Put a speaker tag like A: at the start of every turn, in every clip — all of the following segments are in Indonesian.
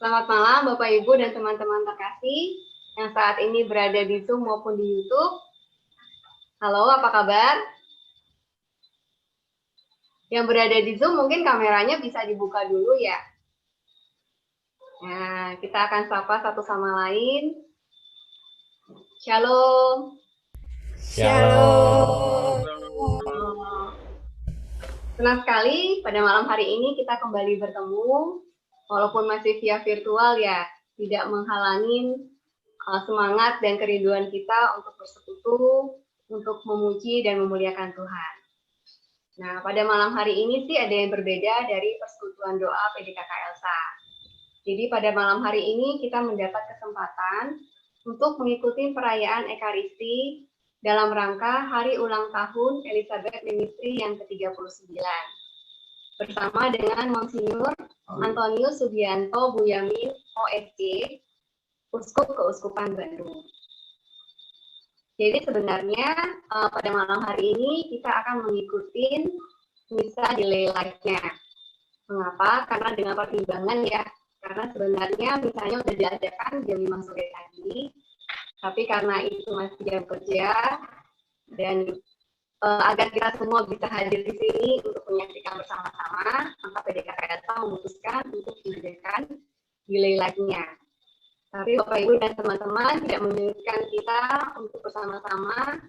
A: Selamat malam Bapak Ibu dan teman-teman terkasih yang saat ini berada di Zoom maupun di YouTube. Halo, apa kabar? Yang berada di Zoom mungkin kameranya bisa dibuka dulu ya. Nah, kita akan sapa satu sama lain. Shalom.
B: Shalom.
A: Senang sekali pada malam hari ini kita kembali bertemu, walaupun masih via virtual ya, tidak menghalangi semangat dan kerinduan kita untuk bersekutu, untuk memuji dan memuliakan Tuhan. Nah, pada malam hari ini sih ada yang berbeda dari persekutuan doa PDKK Elsa. Jadi pada malam hari ini kita mendapat kesempatan untuk mengikuti perayaan Ekaristi dalam rangka Hari Ulang Tahun Elizabeth Ministry yang ke-39. Bersama dengan Monsinyur Antonius Subianto Buyamin, OSC, Uskup Keuskupan Bandung. Jadi sebenarnya pada malam hari ini kita akan mengikuti misa delay live-nya. Mengapa? Karena dengan pertimbangan ya, karena sebenarnya misalnya sudah diadakan jam 5 sore tadi, tapi karena itu masih jam kerja, dan agar kita semua bisa hadir di sini untuk menyaksikan bersama-sama, maka PDKK Elsa memutuskan untuk mengadakan delay live-nya. Tapi Bapak Ibu dan teman-teman tidak menyulitkan kita untuk bersama-sama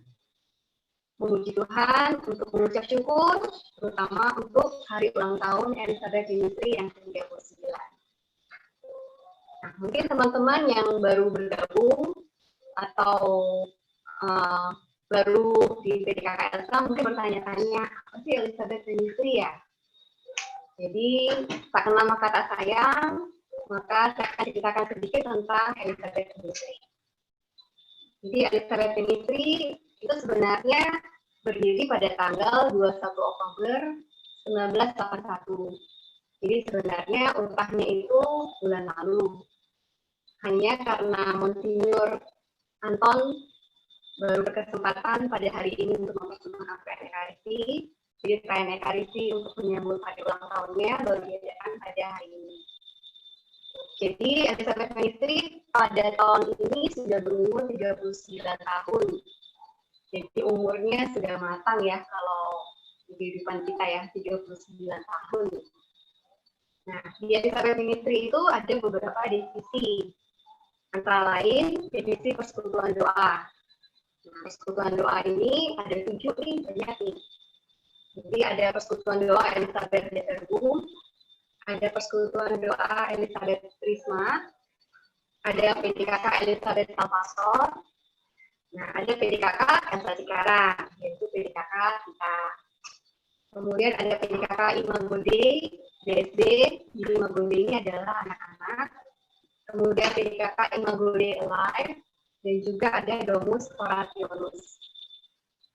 A: memuji Tuhan, untuk mengucap syukur, terutama untuk hari ulang tahun Elizabeth Ministry yang ke-39. Nah, mungkin teman-teman yang baru bergabung atau baru di PDKK Elsa mungkin bertanya-tanya, apa sih Elizabeth Ministry ya? Jadi, tak kenal maka tak sayang, maka saya akan ceritakan sedikit tentang Elizabeth Ministry. Jadi Elizabeth Ministry itu sebenarnya berdiri pada tanggal 21 Oktober 1981. Jadi sebenarnya ultahnya itu bulan lalu. Hanya karena Monsinyur Anton baru berkesempatan pada hari ini untuk mempersembahkan perayaan Ekaristi. Jadi perayaan Ekaristi untuk menyambut hari ulang tahunnya baru diadakan pada hari ini. Jadi Elizabeth Ministry pada tahun ini sudah berumur 39 tahun. Jadi umurnya sudah matang ya kalau di kehidupan kita ya, 39 tahun. Nah, di Elizabeth Ministry itu ada beberapa divisi. Antara lain divisi persekutuan doa. Nah, persekutuan doa ini ada 7 nih, banyak nih. Jadi ada persekutuan doa Elizabeth Letterbum, ada persekutuan doa Elizabeth Trisma, ada PDKK Elizabeth Salvasor, nah ada PDKK Elsa Cikara, yaitu PDKK kita. Kemudian ada PDKK Imagode, DSD, di Imagode ini adalah anak-anak. Kemudian PDKK Imagode Alive, dan juga ada Domus Orationis.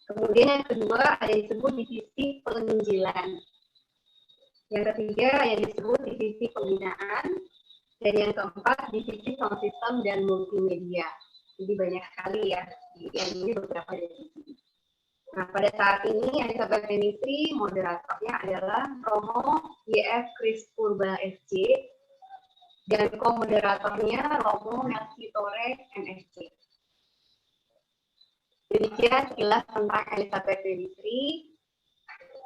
A: Kemudian yang kedua ada disebut divisi penginjilan. Yang ketiga yang disebut divisi pembinaan, dan yang keempat divisi sound system dan multimedia. Jadi banyak sekali ya, yang ini beberapa divisi. Nah pada saat ini Elizabeth Ministry moderatornya adalah Romo YF Kris Purba SC, dan komoderatornya Romo Melki Tore MSC. Demikian sekilas tentang Elizabeth Ministry.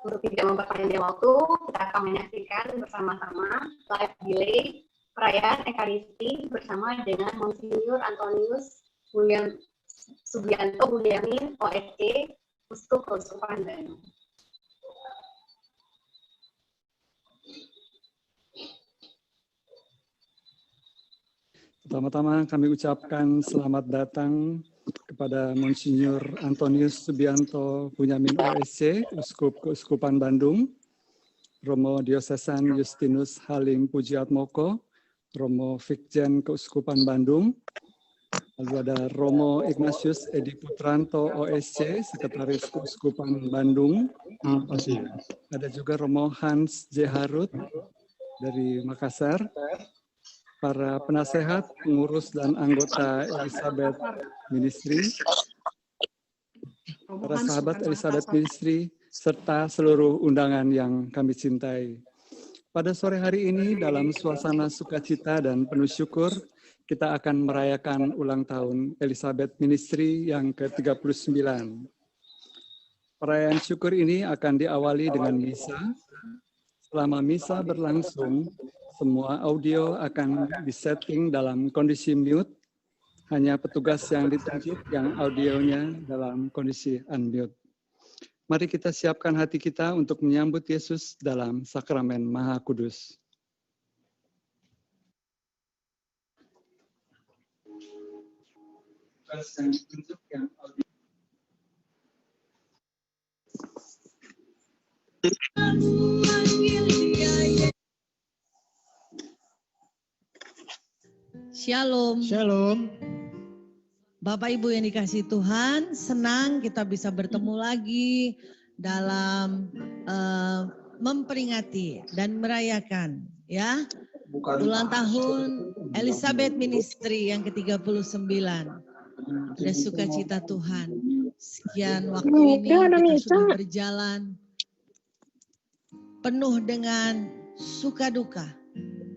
A: Untuk tidak memperpanjang waktu, kita akan menyaksikan bersama-sama live delay perayaan Ekaristi bersama dengan Monsinyur Antonius Subianto Buyamin, OSC, Uskup Keuskupan Bandung.
C: Pertama-tama kami ucapkan selamat datang kepada Monsinyur Antonius Subianto Bunyamin OSC, Uskup Keuskupan Bandung, Romo Diosesan Justinus Halim Pujiatmoko, Romo Vikjen Keuskupan Bandung, lalu ada Romo Ignatius Edi Putranto OSC, Sekretaris Keuskupan Bandung, ada juga Romo Hans J. Harut dari Makassar, para penasehat, pengurus, dan anggota Elizabeth Ministry, para sahabat Elizabeth Ministry, serta seluruh undangan yang kami cintai. Pada sore hari ini dalam suasana sukacita dan penuh syukur, kita akan merayakan ulang tahun Elizabeth Ministry yang ke-39. Perayaan syukur ini akan diawali dengan misa. Selama misa berlangsung, semua audio akan disetting dalam kondisi mute. Hanya petugas yang ditunjuk yang audionya dalam kondisi unmute. Mari kita siapkan hati kita untuk menyambut Yesus dalam sakramen Maha Kudus.
B: Shalom.
D: Shalom.
B: Bapak Ibu yang dikasihi Tuhan, senang kita bisa bertemu lagi dalam memperingati dan merayakan ya ulang tahun Elizabeth Ministry yang ke-39. Ada sukacita Tuhan. Sekian waktu ini kita sudah berjalan penuh dengan suka duka,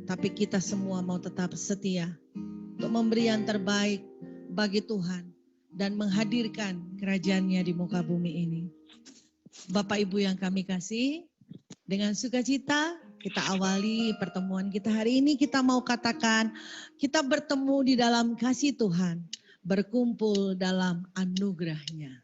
B: tapi kita semua mau tetap setia untuk memberi yang terbaik bagi Tuhan dan menghadirkan kerajaan-Nya di muka bumi ini. Bapak Ibu yang kami kasih, dengan sukacita kita awali pertemuan kita hari ini. Kita mau katakan kita bertemu di dalam kasih Tuhan, berkumpul dalam anugerah-Nya.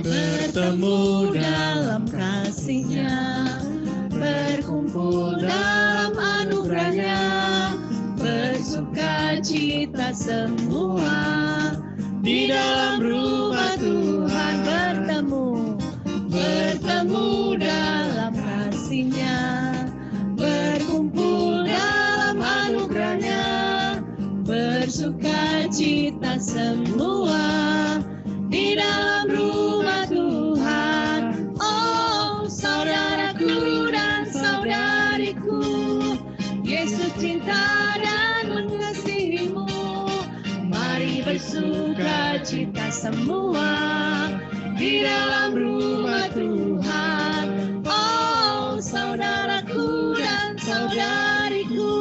D: Bertemu dalam kasih-Nya, berkumpul dalam anugerah-Nya, bersuka cita semua di dalam rumah Tuhan. Bertemu dalam kasih-Nya, berkumpul dalam anugerah-Nya, bersuka cita semua di dalam rumah Tuhan. Oh, saudaraku dan saudariku, Yesus cinta dan mengasihimu. Mari bersuka cita semua di dalam rumah Tuhan. Oh, saudaraku dan saudariku,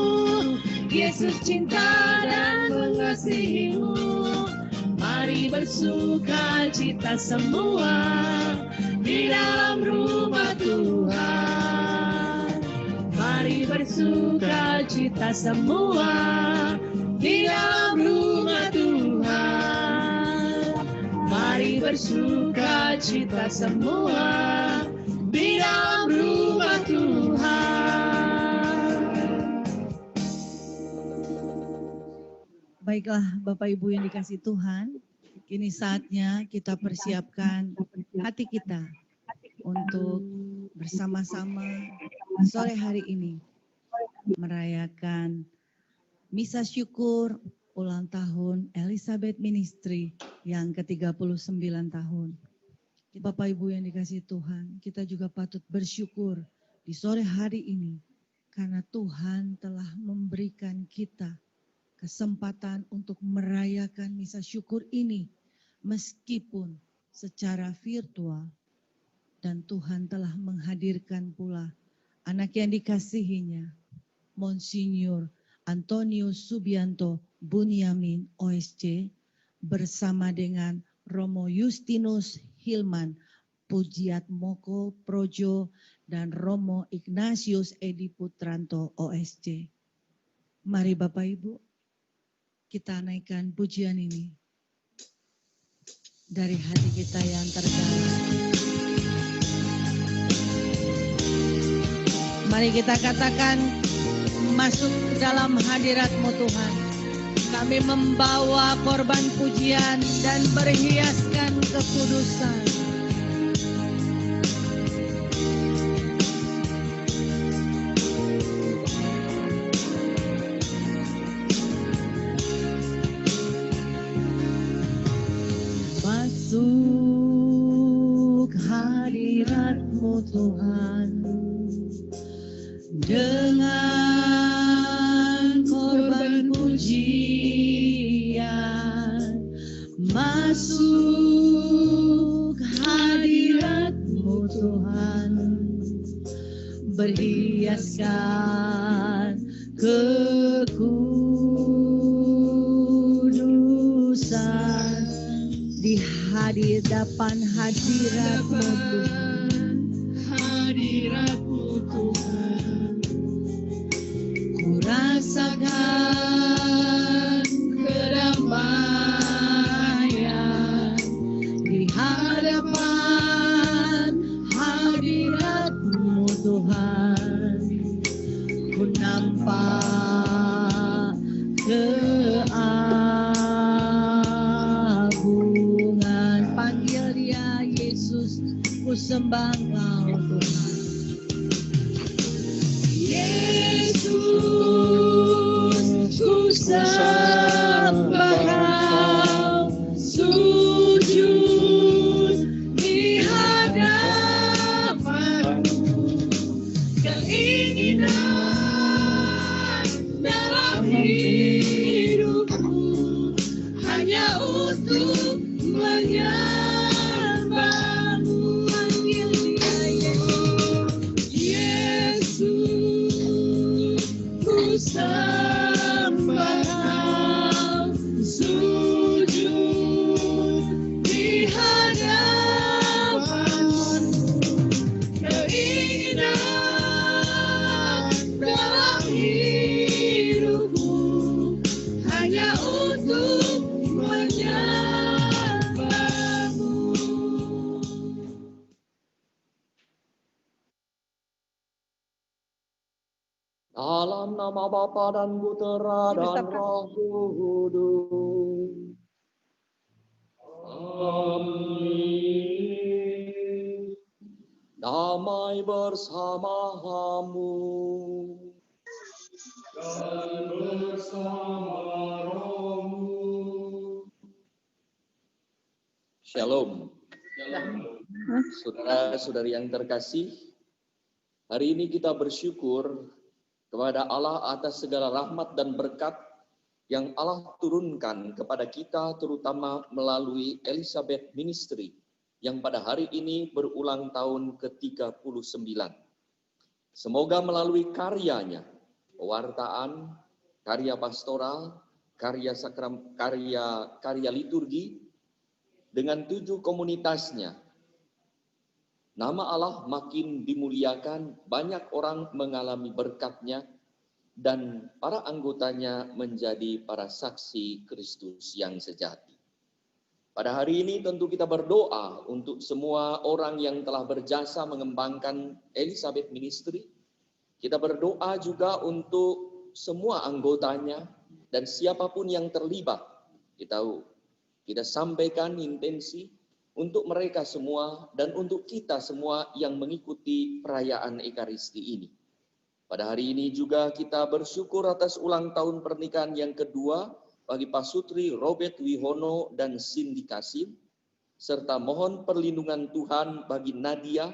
D: Yesus cinta dan mengasihimu. Mari bersuka cita semua di dalam rumah Tuhan. Mari bersuka cita semua di dalam rumah Tuhan. Mari bersuka cita semua di dalam rumah Tuhan.
B: Baiklah Bapak Ibu yang dikasihi Tuhan, kini saatnya kita persiapkan hati kita untuk bersama-sama sore hari ini merayakan misa syukur ulang tahun Elizabeth Ministry yang ke-39 tahun. Bapak Ibu yang dikasihi Tuhan, kita juga patut bersyukur di sore hari ini karena Tuhan telah memberikan kita kesempatan untuk merayakan misa syukur ini meskipun secara virtual, dan Tuhan telah menghadirkan pula anak yang dikasihinya, Monsinyur Antonius Subianto Bunyamin OSC bersama dengan Romo Justinus Hilman Pujiatmoko Projo dan Romo Ignatius Edi Putranto OSC. Mari Bapak Ibu, kita naikkan pujian ini dari hati kita yang terdalam. Mari kita katakan, masuk ke dalam hadirat-Mu Tuhan. Kami membawa korban pujian dan berhiaskan kekudusan. Masuk hadirat Tuhan. Dengan korban pujian masuk hadirat-Mu Tuhan, berhiaskan kekudusan di hadapan hadirat-Mu Tuhan.
D: Hadirat-Mu Tuhan,
B: Ku rasakan kedamaian di hadapan hadirat-Mu Tuhan. Ku nampak keagungan. Panggil Dia Yesus, ku sembah Engkau Tuhan.
D: Yesus, ku sembah Kau, sujud di hadapan-Mu. Keinginan dalam hidupku hanya untuk menyembah-Mu. Panggil Dia Yesus, ku sembah Kau, sujud di hadapan-Mu. Keinginan dalam hidupku hanya untuk menyembah-Mu.
E: Dalam nama Bapa dan Putera dan Roh Kudus. Amin. Damai bersama-Mu dan bersama rohmu. Shalom. Saudara-saudari yang terkasih, hari ini kita bersyukur kepada Allah atas segala rahmat dan berkat yang Allah turunkan kepada kita, terutama melalui Elizabeth Ministry yang pada hari ini berulang tahun ke-39. Semoga melalui karyanya, pewartaan, karya pastoral, karya liturgi, dengan 7 komunitasnya, nama Allah makin dimuliakan, banyak orang mengalami berkat-Nya, dan para anggotanya menjadi para saksi Kristus yang sejati. Pada hari ini tentu kita berdoa untuk semua orang yang telah berjasa mengembangkan Elizabeth Ministry. Kita berdoa juga untuk semua anggotanya dan siapapun yang terlibat. Kita sampaikan intensi untuk mereka semua dan untuk kita semua yang mengikuti perayaan Ekaristi ini. Pada hari ini juga kita bersyukur atas ulang tahun pernikahan yang kedua bagi Pak Sutri Robert Wihono dan Cindy Kasim, serta mohon perlindungan Tuhan bagi Nadia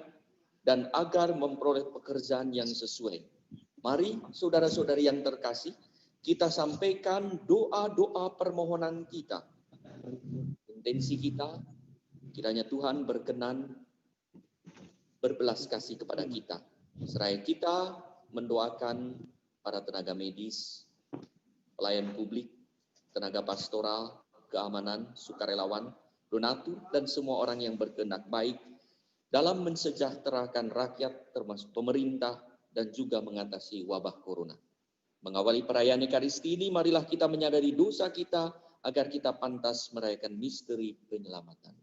E: dan agar memperoleh pekerjaan yang sesuai. Mari saudara-saudari yang terkasih, kita sampaikan doa-doa permohonan kita. Intensi kita, kiranya Tuhan berkenan berbelas kasih kepada kita. Seraya kita mendoakan para tenaga medis, pelayan publik, tenaga pastoral, keamanan, sukarelawan, donatur, dan semua orang yang berkehendak baik dalam mensejahterakan rakyat termasuk pemerintah dan juga mengatasi wabah corona. Mengawali perayaan Ekaristi ini, marilah kita menyadari dosa kita agar kita pantas merayakan misteri penyelamatan.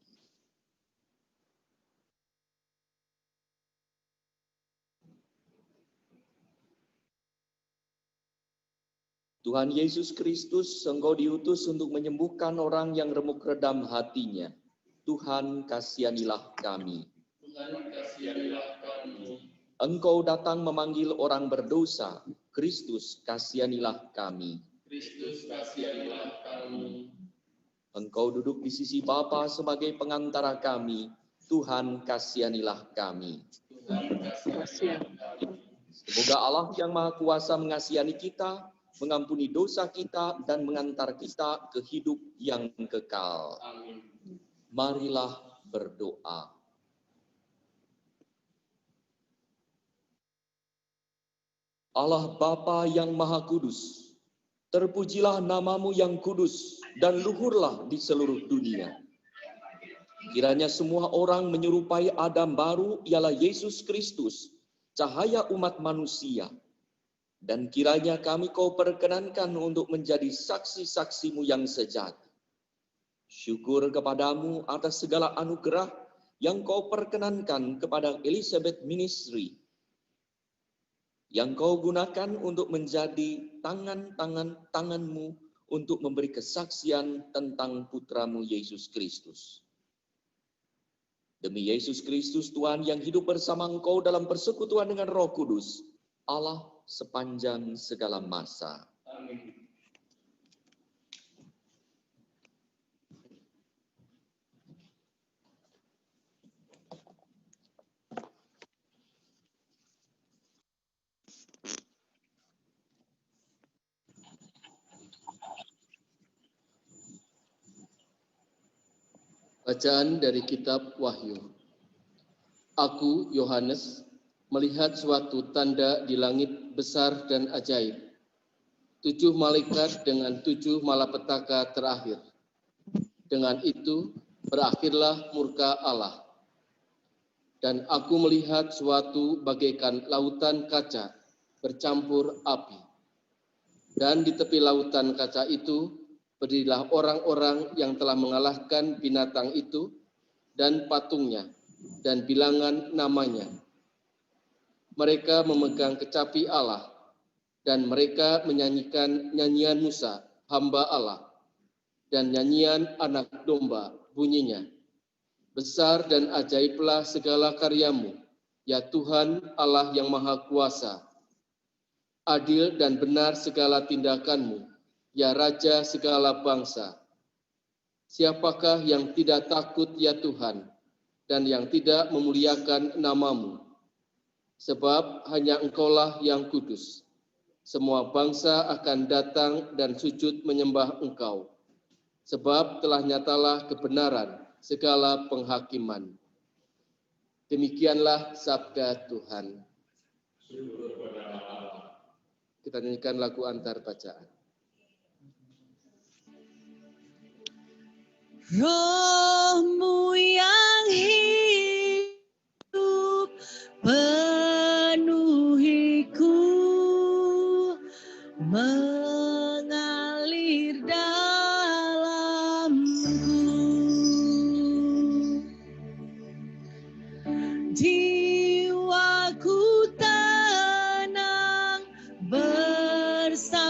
E: Tuhan Yesus Kristus, Engkau diutus untuk menyembuhkan orang yang remuk redam hatinya. Tuhan, kasihanilah kami.
D: Tuhan, kasihanilah kami.
E: Engkau datang memanggil orang berdosa. Kristus, kasihanilah kami.
D: Kristus, kasihanilah kami.
E: Engkau duduk di sisi Bapa sebagai pengantara kami. Tuhan, kasihanilah kami. Semoga Allah yang Maha Kuasa mengasihani kita, mengampuni dosa kita, dan mengantar kita ke hidup yang kekal. Marilah berdoa. Allah Bapa yang Maha Kudus, terpujilah namamu yang kudus dan luhurlah di seluruh dunia. Kiranya semua orang menyerupai Adam baru, ialah Yesus Kristus, cahaya umat manusia. Dan kiranya kami kau perkenankan untuk menjadi saksi-saksimu yang sejati. Syukur kepadamu atas segala anugerah yang kau perkenankan kepada Elizabeth Ministry, yang kau gunakan untuk menjadi tanganmu untuk memberi kesaksian tentang putramu Yesus Kristus. Demi Yesus Kristus Tuhan yang hidup bersama Engkau dalam persekutuan dengan Roh Kudus, Allah sepanjang segala masa.
D: Amin.
F: Bacaan dari kitab Wahyu. Aku, Yohanes, melihat suatu tanda di langit besar dan ajaib. 7 malaikat dengan 7 malapetaka terakhir. Dengan itu berakhirlah murka Allah. Dan aku melihat suatu bagaikan lautan kaca bercampur api. Dan di tepi lautan kaca itu berdirilah orang-orang yang telah mengalahkan binatang itu dan patungnya dan bilangan namanya. Mereka memegang kecapi Allah dan mereka menyanyikan nyanyian Musa, hamba Allah, dan nyanyian anak domba bunyinya. Besar dan ajaiblah segala karyamu, ya Tuhan Allah yang Maha Kuasa. Adil dan benar segala tindakanmu, ya Raja segala bangsa. Siapakah yang tidak takut ya Tuhan, dan yang tidak memuliakan namamu? Sebab hanya Engkaulah yang kudus. Semua bangsa akan datang dan sujud menyembah Engkau. Sebab telah nyatalah kebenaran segala penghakiman. Demikianlah sabda Tuhan. Kita nyanyikan lagu antar bacaan.
B: Roh-Mu yang hidup penuhiku, mengalir dalamku. Jiwaku tenang bersamamu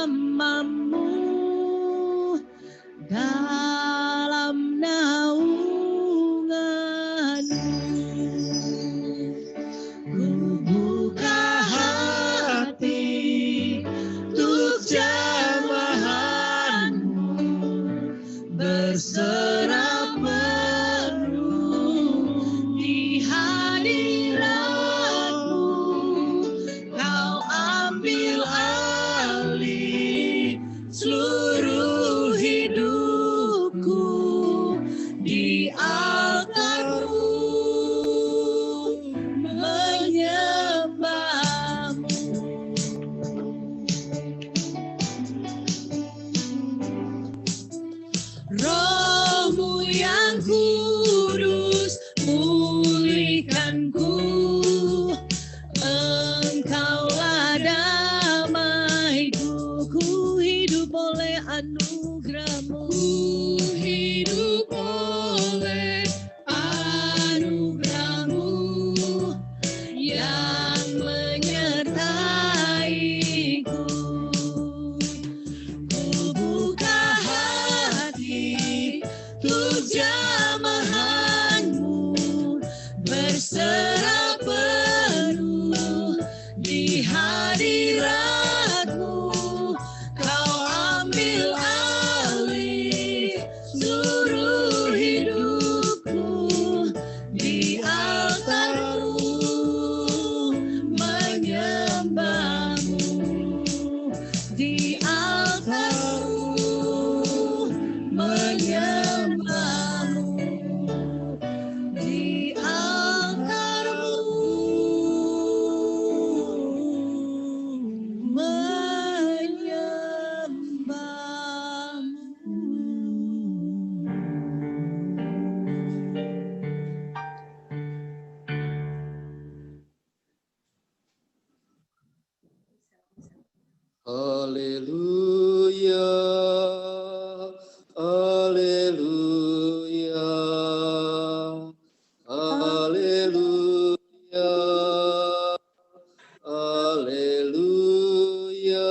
B: dalam naunganmu. Ku buka hati untuk jamahanmu, berserah penuh di hadiratmu. Kau ambil alih
F: Haleluya, haleluya, haleluya, haleluya, haleluya,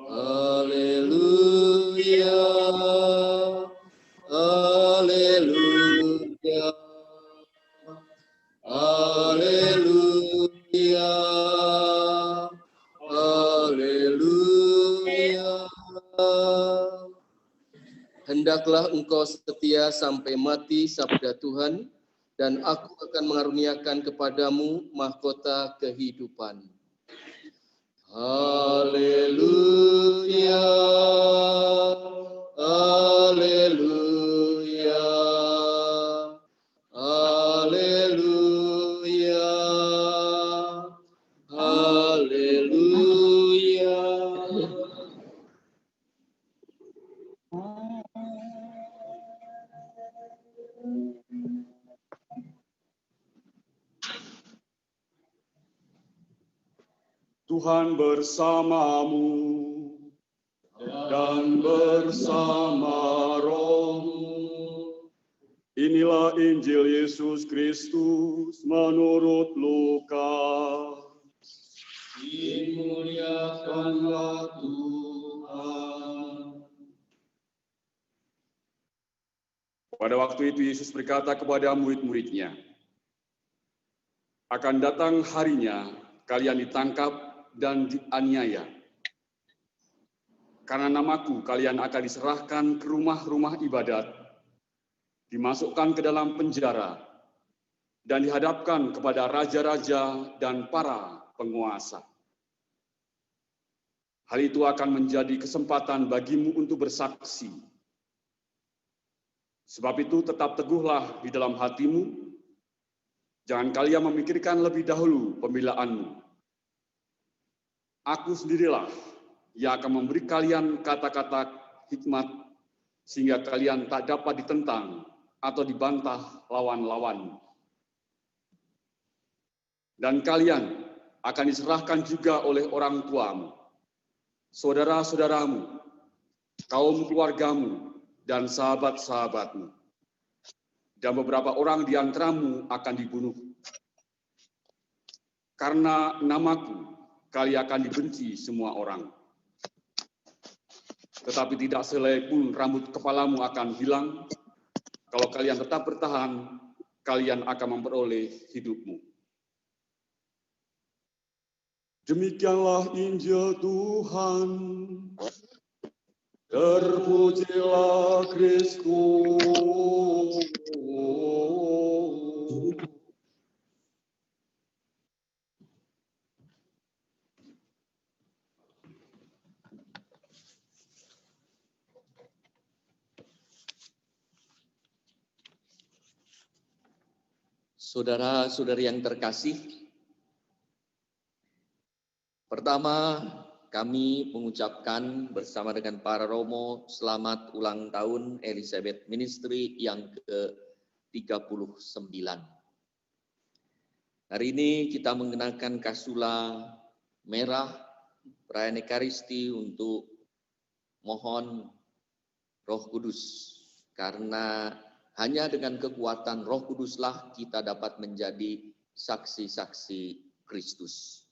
F: haleluya, haleluya, haleluya. Hendaklah engkau setia sampai mati, sabda Tuhan, dan aku akan mengaruniakan kepadamu mahkota kehidupan. Haleluya, haleluya, haleluya, haleluya.
G: Tuhan bersamamu dan bersama rohmu. Inilah Injil Yesus Kristus menurut Lukas.
F: Dimuliakanlah Tuhan.
G: Pada waktu itu Yesus berkata kepada murid-muridnya, akan datang harinya kalian ditangkap dan dianiaya. Karena namaku kalian akan diserahkan ke rumah-rumah ibadat, dimasukkan ke dalam penjara, dan dihadapkan kepada raja-raja dan para penguasa. Hal itu akan menjadi kesempatan bagimu untuk bersaksi. Sebab itu tetap teguhlah di dalam hatimu, jangan kalian memikirkan lebih dahulu pembelaanmu. Aku sendirilah yang akan memberi kalian kata-kata hikmat, sehingga kalian tak dapat ditentang atau dibantah lawan-lawan. Dan kalian akan diserahkan juga oleh orang tuamu, saudara-saudaramu, kaum keluargamu, dan sahabat-sahabatmu. Dan beberapa orang di antaramu akan dibunuh. Karena namaku, kalian akan dibenci semua orang. Tetapi tidak sehelai pun rambut kepalamu akan hilang. Kalau kalian tetap bertahan, kalian akan memperoleh hidupmu. Demikianlah Injil Tuhan. Terpujilah Kristus.
E: Saudara-saudari yang terkasih, pertama kami mengucapkan bersama dengan para romo selamat ulang tahun Elizabeth Ministry yang ke-39. Hari ini kita mengenakan kasula merah perayaan Ekaristi untuk mohon Roh Kudus, karena hanya dengan kekuatan Roh Kuduslah kita dapat menjadi saksi-saksi Kristus.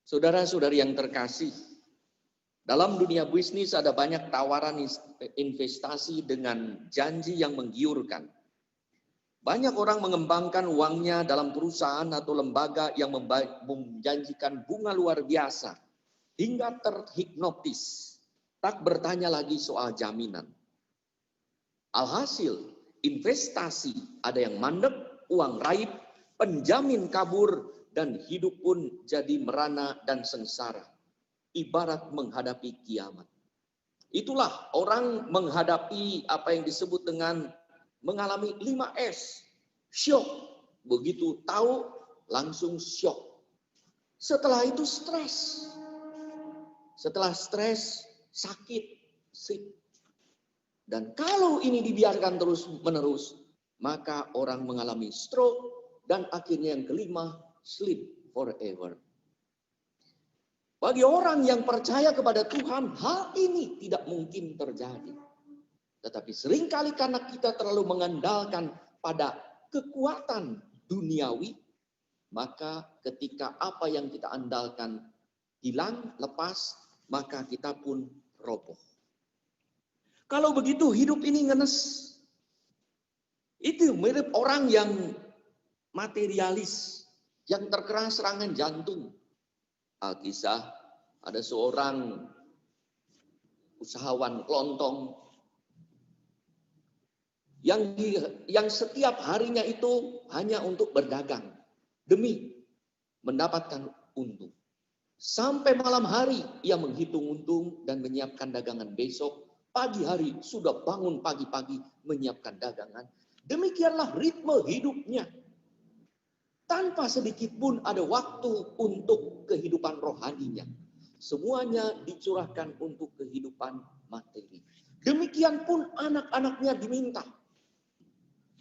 E: Saudara-saudari yang terkasih, dalam dunia bisnis ada banyak tawaran investasi dengan janji yang menggiurkan. Banyak orang mengembangkan uangnya dalam perusahaan atau lembaga yang menjanjikan bunga luar biasa, hingga terhipnotis, tak bertanya lagi soal jaminan. Alhasil, investasi ada yang mandek, uang raib, penjamin kabur, dan hidup pun jadi merana dan sengsara. Ibarat menghadapi kiamat. Itulah orang menghadapi apa yang disebut dengan mengalami 5S. Syok. Begitu tahu, langsung syok. Setelah itu stres. Setelah stres, sakit. Dan kalau ini dibiarkan terus-menerus, maka orang mengalami stroke, dan akhirnya yang kelima, sleep forever. Bagi orang yang percaya kepada Tuhan, hal ini tidak mungkin terjadi. Tetapi seringkali karena kita terlalu mengandalkan pada kekuatan duniawi, maka ketika apa yang kita andalkan hilang, lepas, maka kita pun roboh. Kalau begitu hidup ini ngenes. Itu mirip orang yang materialis, yang terkena serangan jantung. Alkisah, ada seorang usahawan kelontong yang setiap harinya itu hanya untuk berdagang demi mendapatkan untung. Sampai malam hari ia menghitung untung dan menyiapkan dagangan besok. Pagi hari sudah bangun pagi-pagi menyiapkan dagangan. Demikianlah ritme hidupnya. Tanpa sedikit pun ada waktu untuk kehidupan rohaninya. Semuanya dicurahkan untuk kehidupan materi. Demikian pun anak-anaknya diminta.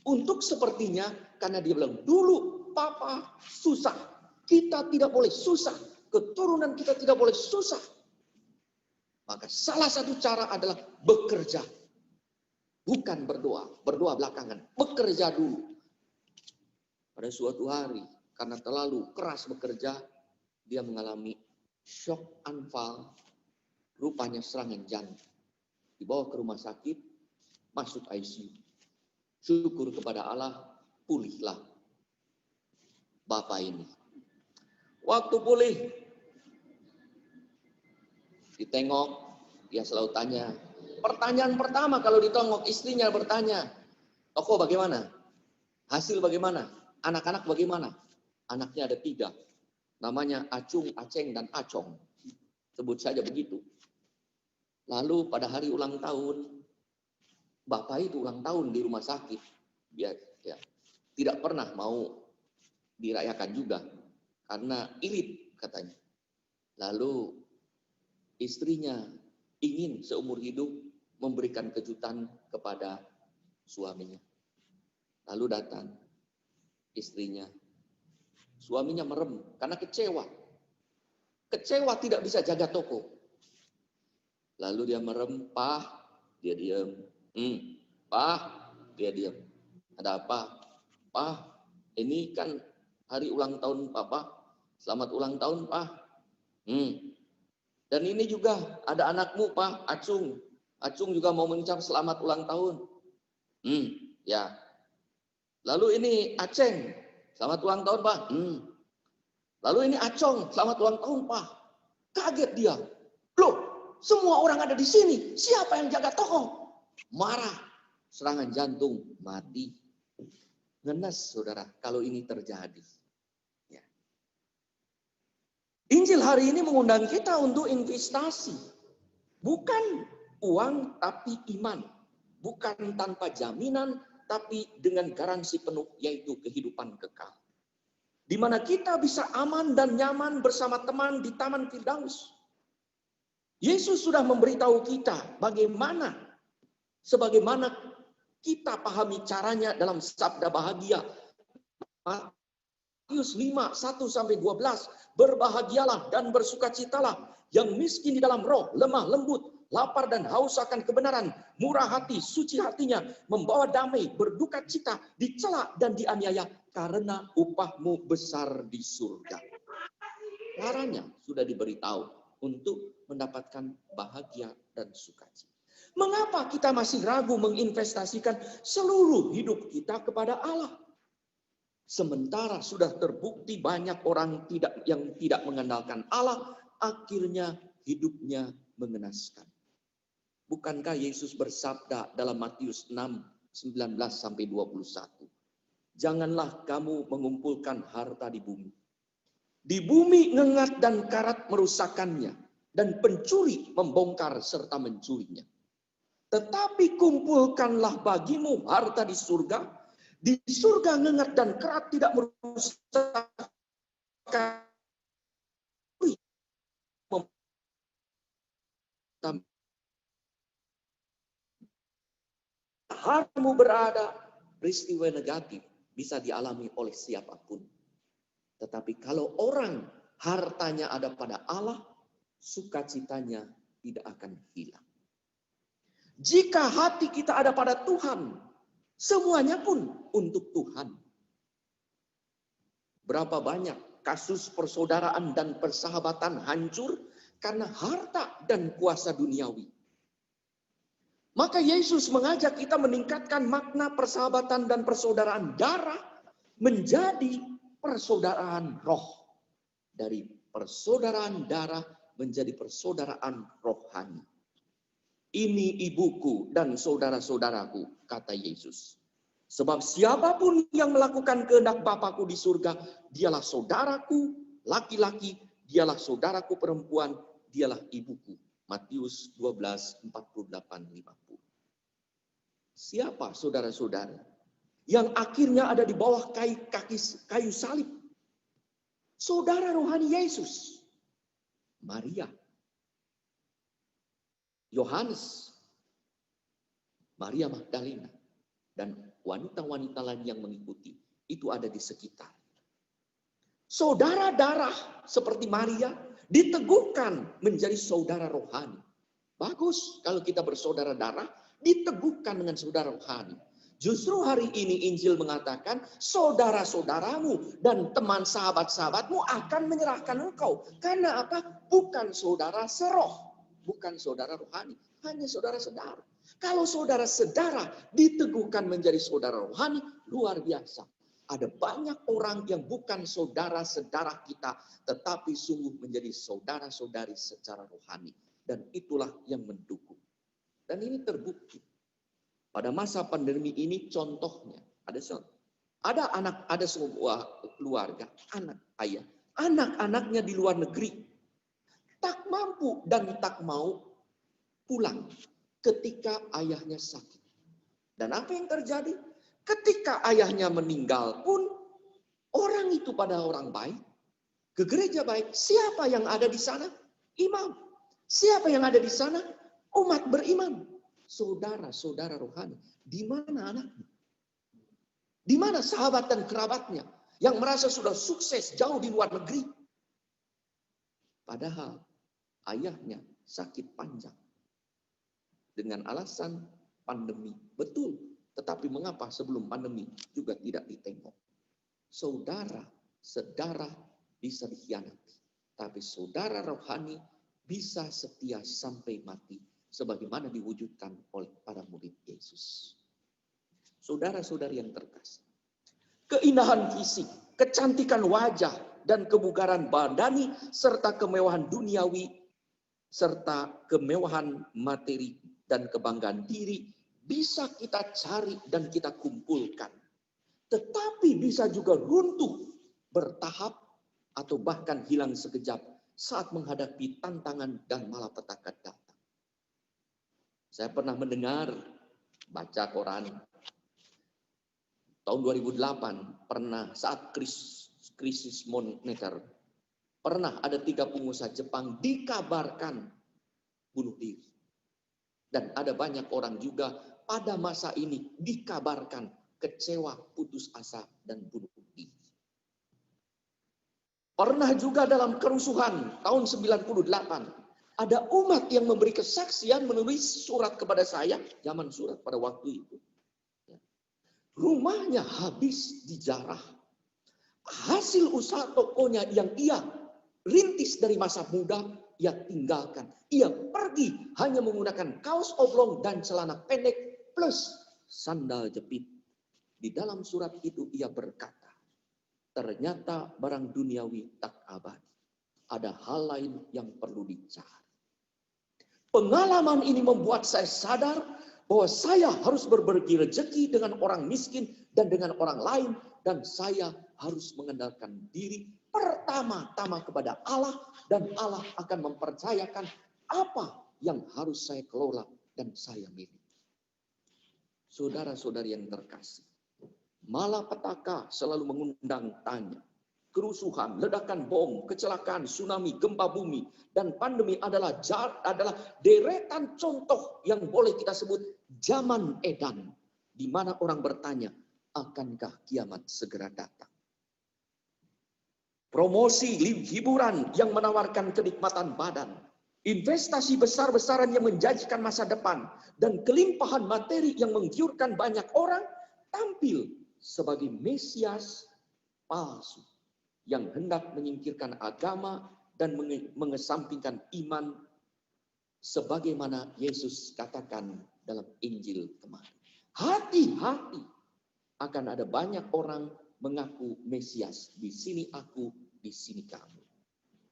E: Untuk sepertinya, karena dia bilang, dulu papa susah. Kita tidak boleh susah. Keturunan kita tidak boleh susah. Maka salah satu cara adalah bekerja. Bukan berdoa. Berdoa belakangan. Bekerja dulu. Pada suatu hari, karena terlalu keras bekerja, dia mengalami shock anfal, rupanya serangan jantung. Dibawa ke rumah sakit, masuk ICU. Syukur kepada Allah, pulihlah bapak ini. Waktu pulih, ditengok, dia selalu tanya. Pertanyaan pertama kalau ditengok, istrinya bertanya, "Toko bagaimana? Hasil bagaimana? Anak-anak bagaimana?" Anaknya ada 3. Namanya Acung, Aceng, dan Acong. Sebut saja begitu. Lalu pada hari ulang tahun, bapak itu ulang tahun di rumah sakit. Dia tidak pernah mau dirayakan juga. Karena irit katanya. Lalu istrinya ingin seumur hidup memberikan kejutan kepada suaminya. Lalu datang istrinya. Suaminya merem karena kecewa. Kecewa tidak bisa jaga toko. Lalu dia merem, "Pak," dia diam. "Pak," dia diam. "Ada apa?" "Pak, ini kan hari ulang tahun Papa. Selamat ulang tahun, Pak." "Dan ini juga ada anakmu, Pak, Acung. Acung juga mau mengucap selamat ulang tahun." "Ya." "Lalu ini Aceng, selamat ulang tahun, Pak." "Lalu ini Acong, selamat ulang tahun, Pak." Kaget dia. "Loh, semua orang ada di sini. Siapa yang jaga toko?" Marah. Serangan jantung, mati. Ngenes, saudara, kalau ini terjadi. Ya. Injil hari ini mengundang kita untuk investasi. Bukan uang, tapi iman. Bukan tanpa jaminan, tapi dengan garansi penuh, yaitu kehidupan kekal. Di mana kita bisa aman dan nyaman bersama teman di Taman Firdaus. Yesus sudah memberitahu kita sebagaimana kita pahami caranya dalam sabda bahagia. Matius 5, 1-12. "Berbahagialah dan bersukacitalah yang miskin di dalam roh, lemah lembut, lapar dan haus akan kebenaran, murah hati, suci hatinya, membawa damai, berduka cita, dicela dan dianiaya, karena upahmu besar di surga." Caranya sudah diberitahu untuk mendapatkan bahagia dan sukacita. Mengapa kita masih ragu menginvestasikan seluruh hidup kita kepada Allah? Sementara sudah terbukti banyak orang yang tidak mengandalkan Allah, akhirnya hidupnya mengenaskan. Bukankah Yesus bersabda dalam Matius 6, 19-21, "Janganlah kamu mengumpulkan harta di bumi. Di bumi ngengat dan karat merusakkannya, dan pencuri membongkar serta mencurinya. Tetapi kumpulkanlah bagimu harta di surga. Di surga ngengat dan karat tidak merusakkan. Hartamu berada, peristiwa negatif bisa dialami oleh siapapun. Tetapi kalau orang hartanya ada pada Allah, sukacitanya tidak akan hilang. Jika hati kita ada pada Tuhan, semuanya pun untuk Tuhan. Berapa banyak kasus persaudaraan dan persahabatan hancur karena harta dan kuasa duniawi. Maka Yesus mengajak kita meningkatkan makna persahabatan dan persaudaraan darah menjadi persaudaraan roh. Dari persaudaraan darah menjadi persaudaraan rohani. Ini ibuku dan saudara-saudaraku, kata Yesus. Sebab siapapun yang melakukan kehendak Bapakku di surga, dialah saudaraku laki-laki, dialah saudaraku perempuan, dialah ibuku. Matius 12:48-50. Siapa saudara-saudara yang akhirnya ada di bawah kayu salib? Saudara rohani Yesus. Maria, Yohanes, Maria Magdalena, dan wanita-wanita lain yang mengikuti. Itu ada di sekitar. Saudara darah seperti Maria diteguhkan menjadi saudara rohani. Bagus kalau kita bersaudara darah, diteguhkan dengan saudara rohani. Justru hari ini Injil mengatakan saudara-saudaramu dan teman sahabat-sahabatmu akan menyerahkan engkau. Karena apa? Bukan saudara seroh. Bukan saudara rohani, hanya saudara-saudara. Kalau saudara-saudara diteguhkan menjadi saudara rohani, luar biasa. Ada banyak orang yang bukan saudara-saudara kita, tetapi sungguh menjadi saudara-saudari secara rohani. Dan itulah yang mendukung. Dan ini terbukti. Pada masa pandemi ini contohnya, ada sebuah keluarga, anak ayah, anak-anaknya di luar negeri. Tak mampu dan tak mau pulang ketika ayahnya sakit. Dan apa yang terjadi? Ketika ayahnya meninggal pun, orang itu pada orang baik, ke gereja baik. Siapa yang ada di sana? Imam. Siapa yang ada di sana? Umat beriman. Saudara-saudara rohani. Di mana anaknya? Di mana sahabat dan kerabatnya yang merasa sudah sukses jauh di luar negeri? Padahal ayahnya sakit panjang. Dengan alasan pandemi. Betul. Tetapi mengapa sebelum pandemi juga tidak ditengok? Saudara, sedarah bisa dikhianati. Tapi saudara rohani bisa setia sampai mati. Sebagaimana diwujudkan oleh para murid Yesus. Saudara-saudari yang terkasih. Keindahan fisik, kecantikan wajah, dan kebugaran badani, serta kemewahan duniawi, serta kemewahan materi dan kebanggaan diri bisa kita cari dan kita kumpulkan. Tetapi bisa juga runtuh, bertahap, atau bahkan hilang sekejap saat menghadapi tantangan dan malapetaka datang. Saya pernah mendengar, baca koran, tahun 2008 pernah saat krisis moneter, pernah ada 3 pengusaha Jepang dikabarkan bunuh diri. Dan ada banyak orang juga pada masa ini dikabarkan kecewa, putus asa, dan bunuh diri. Pernah juga dalam kerusuhan tahun 98, ada umat yang memberi kesaksian menulis surat kepada saya, zaman surat pada waktu itu. Rumahnya habis dijarah. Hasil usaha tokonya yang ia rintis dari masa muda, ia tinggalkan. Ia pergi hanya menggunakan kaos oblong dan celana pendek plus sandal jepit. Di dalam surat itu ia berkata, ternyata barang duniawi tak abadi. Ada hal lain yang perlu dicari. Pengalaman ini membuat saya sadar bahwa saya harus berbagi rezeki dengan orang miskin dan dengan orang lain. Dan saya harus mengandalkan diri pertama-tama kepada Allah. Dan Allah akan mempercayakan apa yang harus saya kelola dan saya miliki. Saudara-saudari yang terkasih, malapetaka selalu mengundang tanya. Kerusuhan, ledakan bom, kecelakaan, tsunami, gempa bumi, dan pandemi adalah deretan contoh yang boleh kita sebut zaman edan. Di mana orang bertanya, akankah kiamat segera datang? Promosi hiburan yang menawarkan kenikmatan badan, investasi besar-besaran yang menjanjikan masa depan, dan kelimpahan materi yang menggiurkan banyak orang tampil sebagai Mesias palsu yang hendak menyingkirkan agama dan mengesampingkan iman sebagaimana Yesus katakan dalam Injil kemarin. Hati-hati, akan ada banyak orang mengaku Mesias. Di sini aku, di sini kamu.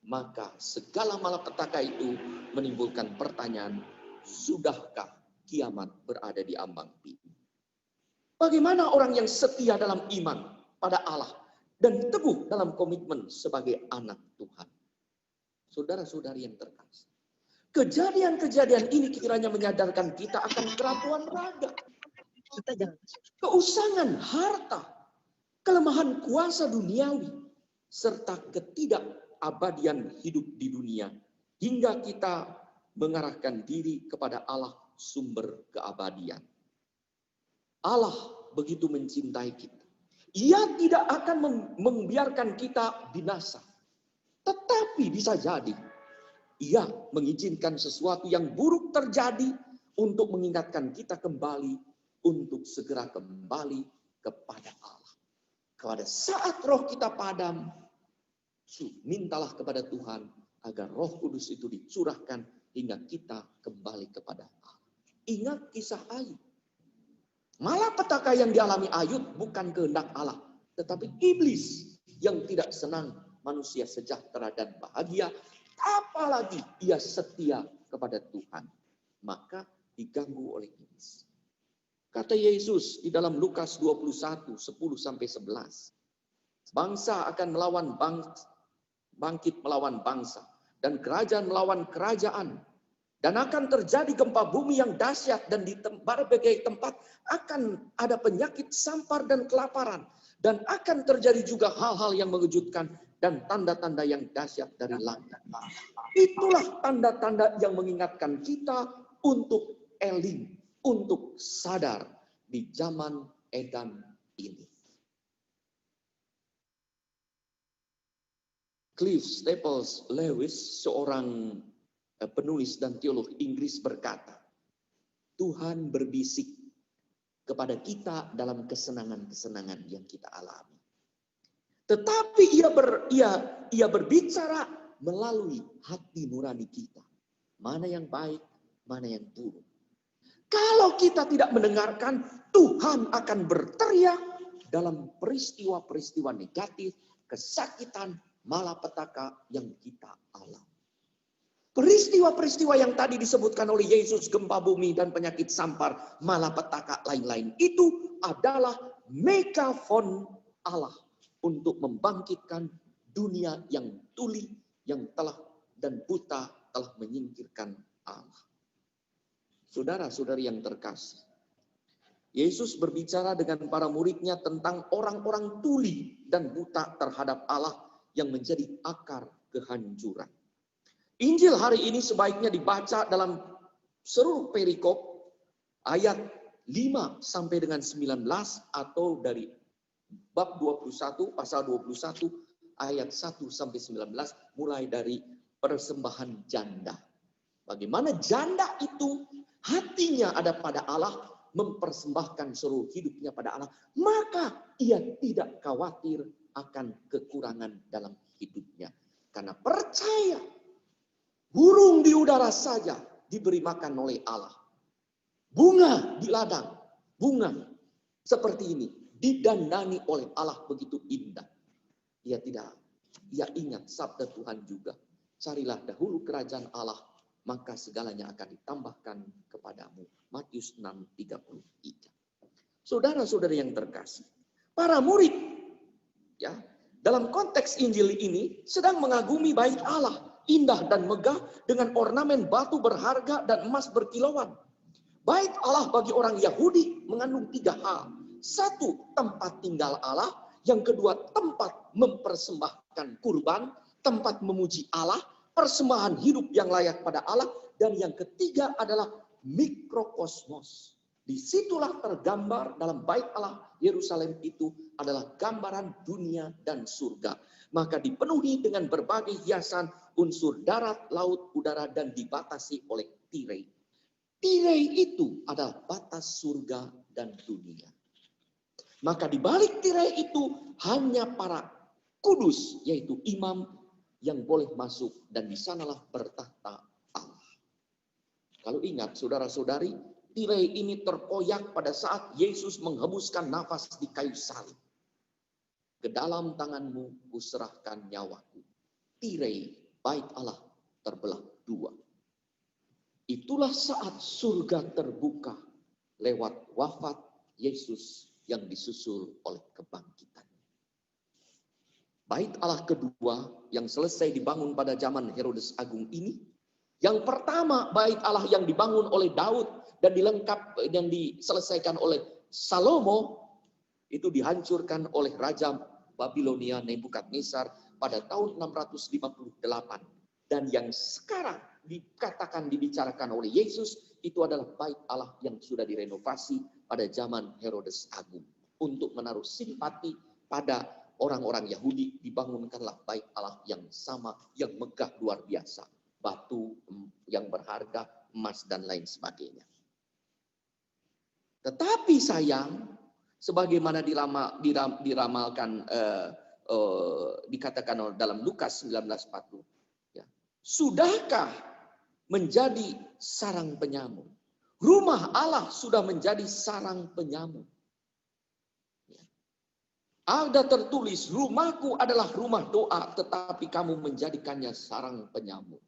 E: Maka segala malapetaka itu menimbulkan pertanyaan, sudahkah kiamat berada di ambang pintu? Bagaimana orang yang setia dalam iman pada Allah dan teguh dalam komitmen sebagai anak Tuhan? Saudara-saudari yang terkasih, kejadian-kejadian ini kiranya menyadarkan kita akan kerapuhan raga, keusangan harta, kelemahan kuasa duniawi, serta ketidakabadian hidup di dunia, hingga kita mengarahkan diri kepada Allah sumber keabadian. Allah begitu mencintai kita. Ia tidak akan membiarkan kita binasa. Tetapi bisa jadi Ia mengizinkan sesuatu yang buruk terjadi untuk mengingatkan kita kembali untuk segera kembali kepada Allah. Pada saat roh kita padam, mintalah kepada Tuhan agar Roh Kudus itu dicurahkan hingga kita kembali kepada Allah. Ingat kisah Ayub. Malapetaka yang dialami Ayub bukan kehendak Allah, tetapi iblis yang tidak senang manusia sejahtera dan bahagia, apalagi ia setia kepada Tuhan, maka diganggu oleh iblis. Kata Yesus di dalam Lukas 21, 10-11, bangsa akan bangkit melawan bangsa, dan kerajaan melawan kerajaan, dan akan terjadi gempa bumi yang dahsyat, dan di berbagai tempat akan ada penyakit, sampar, dan kelaparan, dan akan terjadi juga hal-hal yang mengejutkan dan tanda-tanda yang dahsyat dari langit. Itulah tanda-tanda yang mengingatkan kita untuk eling, untuk sadar di zaman edan ini. Cliff Staples Lewis, seorang penulis dan teolog Inggris, berkata, Tuhan berbisik kepada kita dalam kesenangan-kesenangan yang kita alami. Tetapi ia berbicara melalui hati nurani kita. Mana yang baik, mana yang buruk. Kalau kita tidak mendengarkan, Tuhan akan berteriak dalam peristiwa-peristiwa negatif, kesakitan, malapetaka yang kita alami. Peristiwa-peristiwa yang tadi disebutkan oleh Yesus, gempa bumi dan penyakit sampar, malapetaka lain-lain, itu adalah megafon Allah untuk membangkitkan dunia yang tuli, yang telah dan buta telah menyingkirkan Allah. Saudara-saudari yang terkasih, Yesus berbicara dengan para muridnya tentang orang-orang tuli dan buta terhadap Allah yang menjadi akar kehancuran. Injil hari ini sebaiknya dibaca dalam seluruh perikop ayat 5 sampai dengan 19 atau dari bab 21 pasal 21 ayat 1 sampai 19 mulai dari persembahan janda. Bagaimana janda itu hatinya ada pada Allah, mempersembahkan seluruh hidupnya pada Allah, maka ia tidak khawatir akan kekurangan dalam hidupnya. Karena percaya burung di udara saja diberi makan oleh Allah. Bunga di ladang, bunga seperti ini didandani oleh Allah begitu indah. Ia ingat sabda Tuhan juga. Carilah dahulu kerajaan Allah, maka segalanya akan ditambahkan kepadamu. Matius 6:33. Saudara-saudari yang terkasih, para murid ya, dalam konteks Injil ini sedang mengagumi bait Allah, indah dan megah dengan ornamen batu berharga dan emas berkilauan. Bait Allah bagi orang Yahudi mengandung 3 hal. 1, tempat tinggal Allah. Yang kedua, tempat mempersembahkan kurban, tempat memuji Allah, persembahan hidup yang layak pada Allah. Dan yang ketiga adalah mikrokosmos, Disitulah tergambar dalam bait Allah, Yerusalem itu adalah gambaran dunia dan surga. Maka dipenuhi dengan berbagai hiasan unsur darat, laut, udara, dan dibatasi oleh tirai. Tirai itu adalah batas surga dan dunia. Maka di balik tirai itu hanya para kudus, yaitu imam yang boleh masuk, dan di sanalah bertahta Allah. Kalau ingat saudara-saudari, tirai ini terkoyak pada saat Yesus menghembuskan nafas di kayu salib. Ke dalam tanganmu kuserahkan nyawaku. Tirai bait Allah terbelah dua. Itulah saat surga terbuka lewat wafat Yesus yang disusul oleh kebangkitan. Bait Allah kedua yang selesai dibangun pada zaman Herodes Agung ini, yang pertama bait Allah yang dibangun oleh Daud dan diselesaikan oleh Salomo, itu dihancurkan oleh Raja Babilonia Nebukadnezar pada tahun 658. Dan yang sekarang dibicarakan oleh Yesus, itu adalah bait Allah yang sudah direnovasi pada zaman Herodes Agung. Untuk menaruh simpati pada orang-orang Yahudi, dibangunkanlah bait Allah yang sama, yang megah luar biasa. Batu yang berharga, emas, dan lain sebagainya. Tetapi sayang, sebagaimana diramalkan, dikatakan dalam Lukas 19:40, ya, sudahkah menjadi sarang penyamun? Rumah Allah sudah menjadi sarang penyamun. Ya. Ada tertulis, rumahku adalah rumah doa, tetapi kamu menjadikannya sarang penyamun.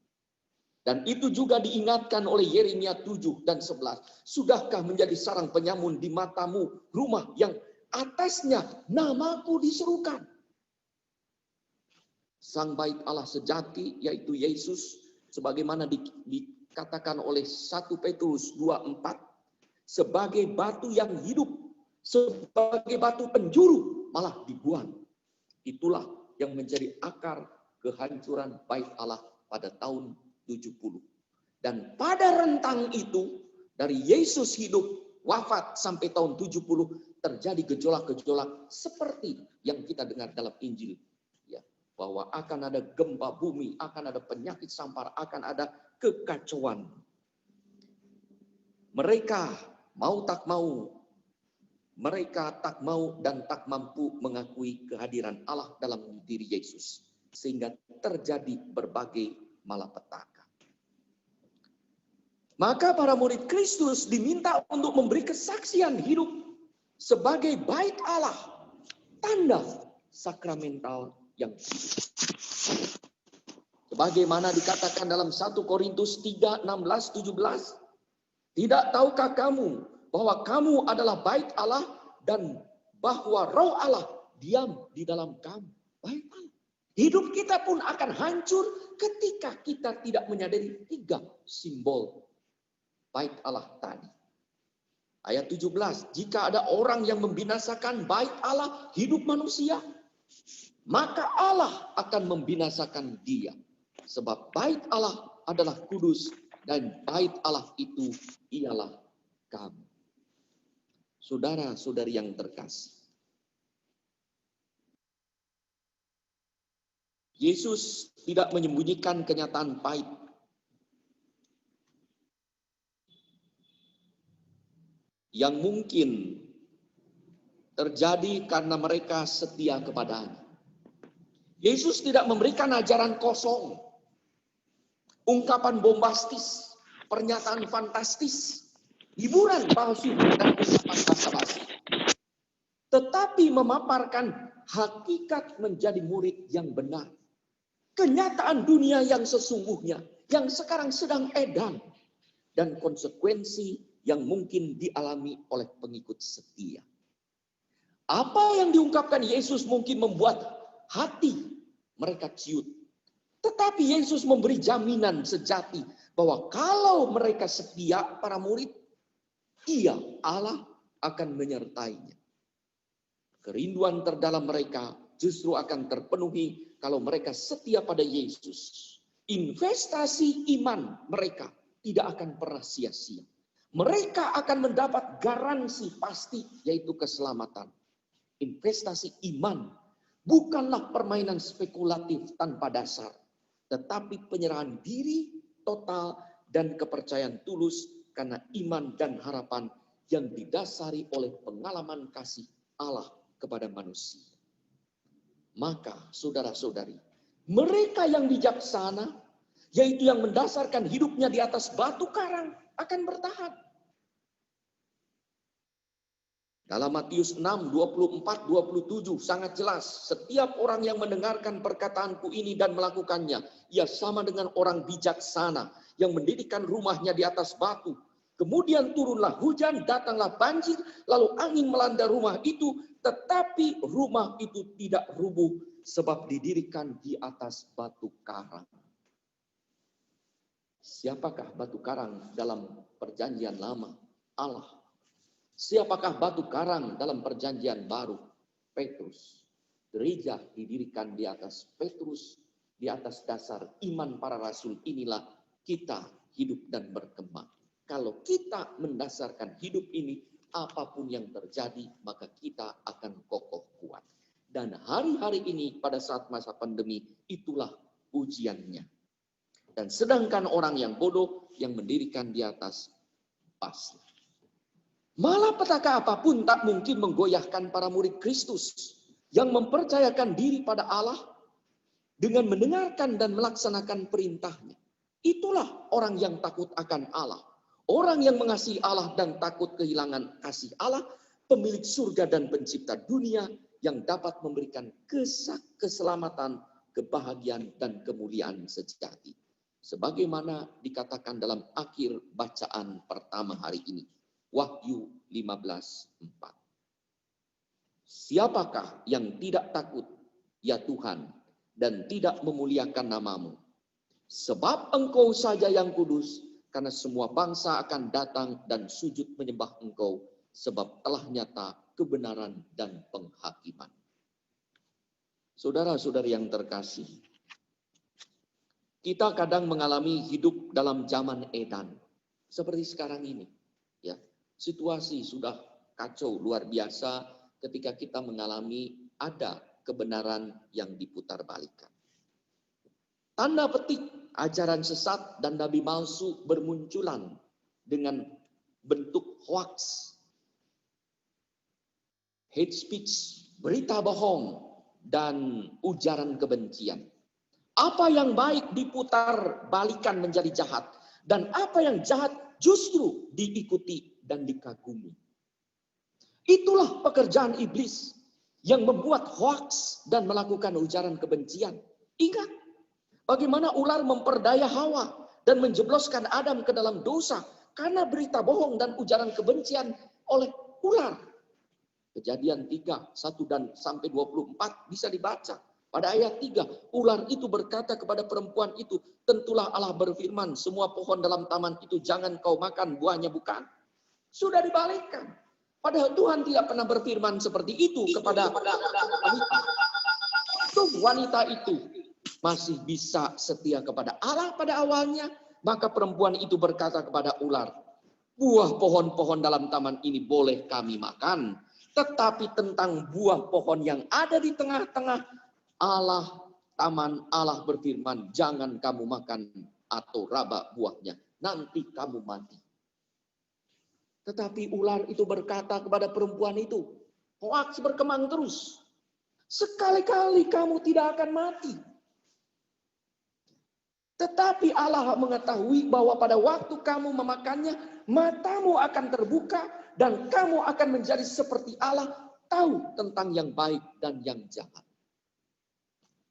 E: Dan itu juga diingatkan oleh Yeremia 7 dan 11. Sudahkah menjadi sarang penyamun di matamu, rumah yang atasnya namaku diserukan? Sang bait Allah sejati, yaitu Yesus, sebagaimana dikatakan oleh 1 Petrus 2:4, sebagai batu yang hidup, sebagai batu penjuru, malah dibuang. Itulah yang menjadi akar kehancuran bait Allah pada tahun 70. Dan pada rentang itu, dari Yesus hidup, wafat sampai tahun 70, terjadi gejolak-gejolak seperti yang kita dengar dalam Injil. Ya, bahwa akan ada gempa bumi, akan ada penyakit sampar, akan ada kekacauan. Mereka mau tak mau, mereka tak mau dan tak mampu mengakui kehadiran Allah dalam diri Yesus. Sehingga terjadi berbagai malapetaka. Maka para murid Kristus diminta untuk memberi kesaksian hidup sebagai bait Allah, tanda sakramental yang hidup. Sebagaimana dikatakan dalam 1 Korintus 3:16-17, tidak tahukah kamu bahwa kamu adalah bait Allah dan bahwa Roh Allah diam di dalam kamu? Bait Allah. Hidup kita pun akan hancur ketika kita tidak menyadari 3 simbol bait Allah tadi. Ayat 17, jika ada orang yang membinasakan bait Allah, hidup manusia, maka Allah akan membinasakan dia. Sebab bait Allah adalah kudus dan bait Allah itu ialah kamu. Saudara-saudari yang terkasih, Yesus tidak menyembunyikan kenyataan pahit. Yang mungkin terjadi karena mereka setia kepadanya. Yesus tidak memberikan ajaran kosong, ungkapan bombastis, pernyataan fantastis, hiburan palsu, dan ucapan basa-basi. Tetapi memaparkan hakikat menjadi murid yang benar. Kenyataan dunia yang sesungguhnya, yang sekarang sedang edan, dan konsekuensi yang mungkin dialami oleh pengikut setia. Apa yang diungkapkan Yesus mungkin membuat hati mereka ciut. Tetapi Yesus memberi jaminan sejati bahwa kalau mereka setia, para murid, Ia, Allah, akan menyertainya. Kerinduan terdalam mereka justru akan terpenuhi kalau mereka setia pada Yesus. Investasi iman mereka tidak akan pernah sia-sia. Mereka akan mendapat garansi pasti, yaitu keselamatan. Investasi iman bukanlah permainan spekulatif tanpa dasar, tetapi penyerahan diri total dan kepercayaan tulus karena iman dan harapan yang didasari oleh pengalaman kasih Allah kepada manusia. Maka saudara-saudari, mereka yang bijaksana, yaitu yang mendasarkan hidupnya di atas batu karang, akan bertahan. Dalam Matius 6, 24, 27 sangat jelas. Setiap orang yang mendengarkan perkataanku ini dan melakukannya, ia sama dengan orang bijaksana yang mendirikan rumahnya di atas batu. Kemudian turunlah hujan, datanglah banjir, lalu angin melanda rumah itu, tetapi rumah itu tidak rubuh sebab didirikan di atas batu karang. Siapakah batu karang dalam perjanjian lama? Allah. Siapakah batu karang dalam perjanjian baru? Petrus. Gereja didirikan di atas Petrus, di atas dasar iman para rasul inilah kita hidup dan berkembang. Kalau kita mendasarkan hidup ini, apapun yang terjadi, maka kita akan kokoh kuat. Dan hari-hari ini pada saat masa pandemi, itulah ujiannya. Dan sedangkan orang yang bodoh yang mendirikan di atas pasir. Malapetaka apapun tak mungkin menggoyahkan para murid Kristus yang mempercayakan diri pada Allah dengan mendengarkan dan melaksanakan perintahnya. Itulah orang yang takut akan Allah. Orang yang mengasihi Allah dan takut kehilangan kasih Allah, pemilik surga dan pencipta dunia yang dapat memberikan keselamatan, kebahagiaan, dan kemuliaan sejati. Sebagaimana dikatakan dalam akhir bacaan pertama hari ini. Wahyu 15:4. Siapakah yang tidak takut, ya Tuhan, dan tidak memuliakan namamu? Sebab engkau saja yang kudus, karena semua bangsa akan datang dan sujud menyembah engkau, sebab telah nyata kebenaran dan penghakiman. Saudara-saudari yang terkasih, kita kadang mengalami hidup dalam zaman edan, seperti sekarang ini. Ya, situasi sudah kacau luar biasa ketika kita mengalami ada kebenaran yang diputarbalikkan. Tanda petik ajaran sesat dan nabi palsu bermunculan dengan bentuk hoax, hate speech, berita bohong, dan ujaran kebencian. Apa yang baik diputar balikan menjadi jahat, dan apa yang jahat justru diikuti dan dikagumi. Itulah pekerjaan iblis yang membuat hoaks dan melakukan ujaran kebencian. Ingat, bagaimana ular memperdaya Hawa dan menjebloskan Adam ke dalam dosa karena berita bohong dan ujaran kebencian oleh ular. Kejadian 3, 1 dan sampai 24 bisa dibaca. Pada ayat 3, ular itu berkata kepada perempuan itu, tentulah Allah berfirman, semua pohon dalam taman itu jangan kau makan buahnya, bukan? Sudah dibalikkan. Padahal Tuhan tidak pernah berfirman seperti itu kepada wanita. Wanita itu masih bisa setia kepada Allah pada awalnya, maka perempuan itu berkata kepada ular, buah pohon-pohon dalam taman ini boleh kami makan, tetapi tentang buah pohon yang ada di tengah-tengah taman Allah berfirman, jangan kamu makan atau raba buahnya, nanti kamu mati. Tetapi ular itu berkata kepada perempuan itu, hoaks berkembang terus. Sekali-kali kamu tidak akan mati. Tetapi Allah mengetahui bahwa pada waktu kamu memakannya, matamu akan terbuka dan kamu akan menjadi seperti Allah, tahu tentang yang baik dan yang jahat.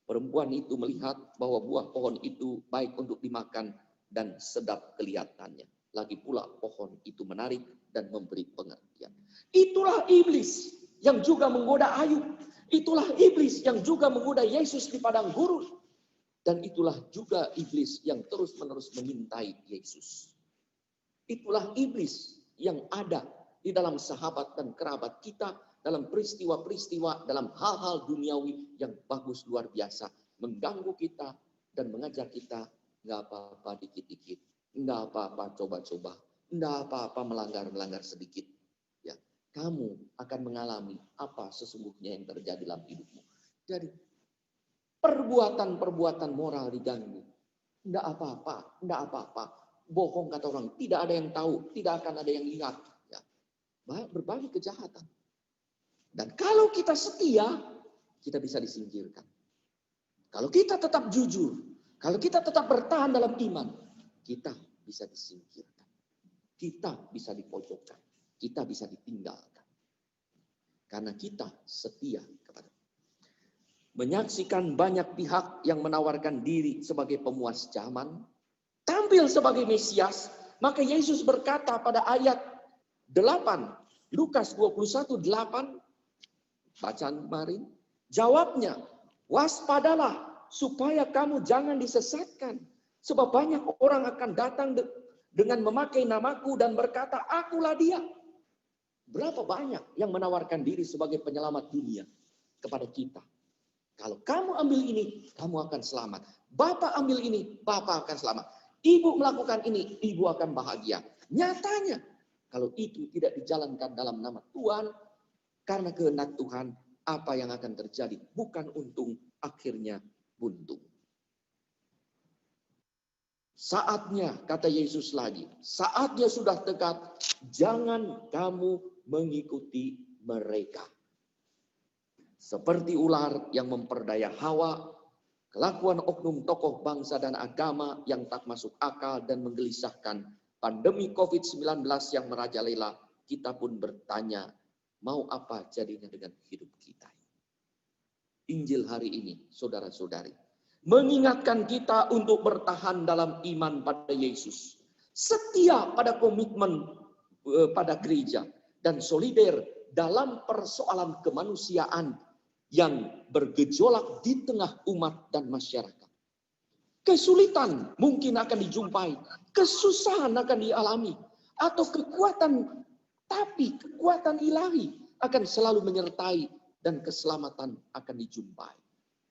E: Perempuan itu melihat bahwa buah pohon itu baik untuk dimakan dan sedap kelihatannya. Lagi pula pohon itu menarik dan memberi pengertian. Itulah iblis yang juga menggoda Ayub. Itulah iblis yang juga menggoda Yesus di padang gurun. Dan itulah juga iblis yang terus-menerus mengintai Yesus. Itulah iblis yang ada di dalam sahabat dan kerabat kita, dalam peristiwa-peristiwa, dalam hal-hal duniawi yang bagus luar biasa, mengganggu kita dan mengajar kita, nggak apa-apa dikit-dikit, nggak apa-apa coba-coba, Tidak apa-apa melanggar sedikit. Ya, kamu akan mengalami apa sesungguhnya yang terjadi dalam hidupmu. Jadi perbuatan-perbuatan moral diganggu. Tidak apa-apa. Bohong kata orang, tidak ada yang tahu, tidak akan ada yang lihat. Ya. Berbagai kejahatan. Dan kalau kita setia, kita bisa disingkirkan. Kalau kita tetap jujur, kalau kita tetap bertahan dalam iman, kita bisa disingkirkan. Kita bisa dipojokkan. Kita bisa ditinggalkan. Karena kita setia kepada Allah. Menyaksikan banyak pihak yang menawarkan diri sebagai pemuas zaman, tampil sebagai Mesias, maka Yesus berkata pada ayat 8, Lukas 21:8, bacaan kemarin, jawabnya, waspadalah supaya kamu jangan disesatkan, sebab banyak orang akan datang dengan memakai namaku dan berkata, akulah dia. Berapa banyak yang menawarkan diri sebagai penyelamat dunia kepada kita. Kalau kamu ambil ini, kamu akan selamat. Bapak ambil ini, Bapak akan selamat. Ibu melakukan ini, ibu akan bahagia. Nyatanya, kalau itu tidak dijalankan dalam nama Tuhan, karena kehendak Tuhan, apa yang akan terjadi? Bukan untung, akhirnya buntung. Saatnya, kata Yesus lagi, saatnya sudah dekat, jangan kamu mengikuti mereka. Seperti ular yang memperdaya Hawa, kelakuan oknum tokoh bangsa dan agama yang tak masuk akal dan menggelisahkan, pandemi COVID-19 yang merajalela, kita pun bertanya, mau apa jadinya dengan hidup kita? Injil hari ini, saudara-saudari, mengingatkan kita untuk bertahan dalam iman pada Yesus, setia pada komitmen pada gereja, dan solider dalam persoalan kemanusiaan yang bergejolak di tengah umat dan masyarakat. Kesulitan mungkin akan dijumpai, kesusahan akan dialami, atau tapi kekuatan ilahi akan selalu menyertai dan keselamatan akan dijumpai.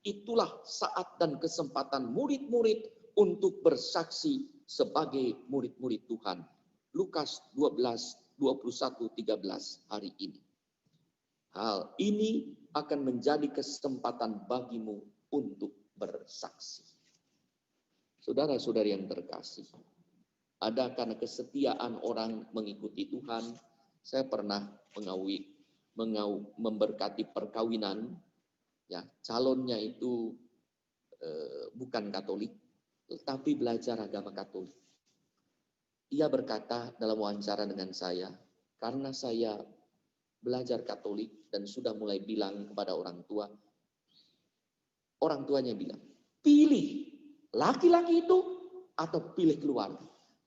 E: Itulah saat dan kesempatan murid-murid untuk bersaksi sebagai murid-murid Tuhan. Lukas 12:21-13 hari ini. Hal ini akan menjadi kesempatan bagimu untuk bersaksi. Saudara-saudari yang terkasih, ada karena kesetiaan orang mengikuti Tuhan. Saya pernah memberkati perkawinan, ya, calonnya itu bukan Katolik, tetapi belajar agama Katolik. Ia berkata dalam wawancara dengan saya, karena saya belajar Katolik dan sudah mulai bilang kepada orang tuanya bilang, pilih laki-laki itu atau pilih keluarga.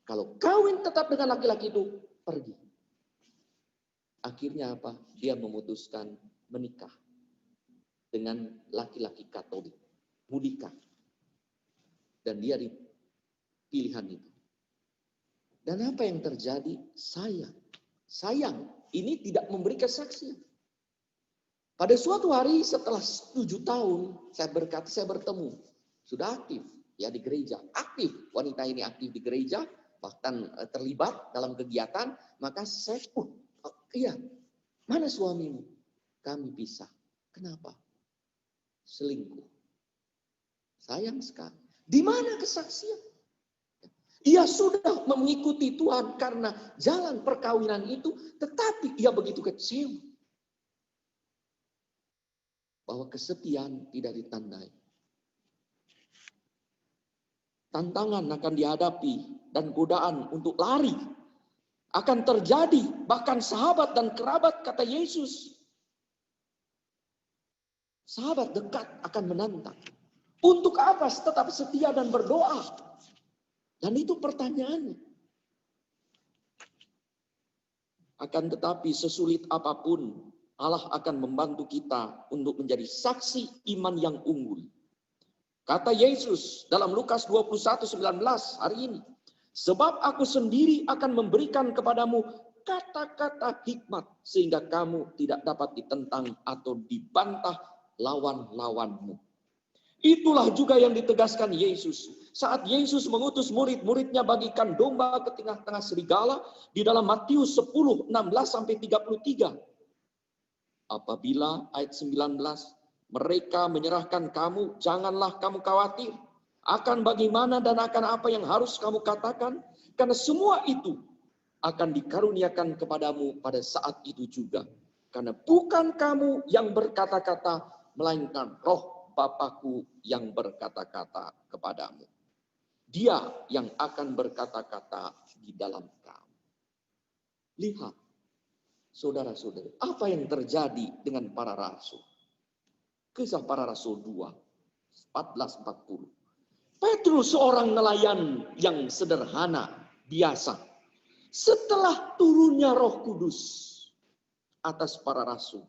E: Kalau kawin tetap dengan laki-laki itu, pergi. Akhirnya apa? Dia memutuskan menikah dengan laki-laki Katolik, Mudika. Dan dia di pilihan itu. Dan apa yang terjadi? Sayang, ini tidak memberi kesaksian. Pada suatu hari setelah 7 tahun, saya bertemu, sudah aktif ya di gereja, aktif, wanita ini aktif di gereja, bahkan terlibat dalam kegiatan, maka saya, iya, mana suamimu? Kami pisah. Kenapa? Selingkuh. Sayang sekali. Di mana kesaksian? Ia sudah mengikuti Tuhan karena jalan perkawinan itu, tetapi ia begitu kecewa bahwa kesetiaan tidak ditandai. Tantangan akan dihadapi dan godaan untuk lari akan terjadi, bahkan sahabat dan kerabat, kata Yesus. Sahabat dekat akan menantang. Untuk apa tetap setia dan berdoa? Dan itu pertanyaannya. Akan tetapi sesulit apapun, Allah akan membantu kita untuk menjadi saksi iman yang unggul. Kata Yesus dalam Lukas 21:19 hari ini, sebab aku sendiri akan memberikan kepadamu kata-kata hikmat sehingga kamu tidak dapat ditentang atau dibantah lawan-lawanmu. Itulah juga yang ditegaskan Yesus saat Yesus mengutus murid-muridnya bagikan domba ke tengah-tengah serigala di dalam Matius 10, 16-33. Apabila ayat 19, mereka menyerahkan kamu, janganlah kamu khawatir akan bagaimana dan akan apa yang harus kamu katakan, karena semua itu akan dikaruniakan kepadamu pada saat itu juga. Karena bukan kamu yang berkata-kata, melainkan roh Bapakku yang berkata-kata kepadamu. Dia yang akan berkata-kata di dalam kamu. Lihat, saudara-saudara, apa yang terjadi dengan para rasul. Kisah para rasul 2, 14-40. Petrus seorang nelayan yang sederhana, biasa. Setelah turunnya Roh Kudus atas para rasul,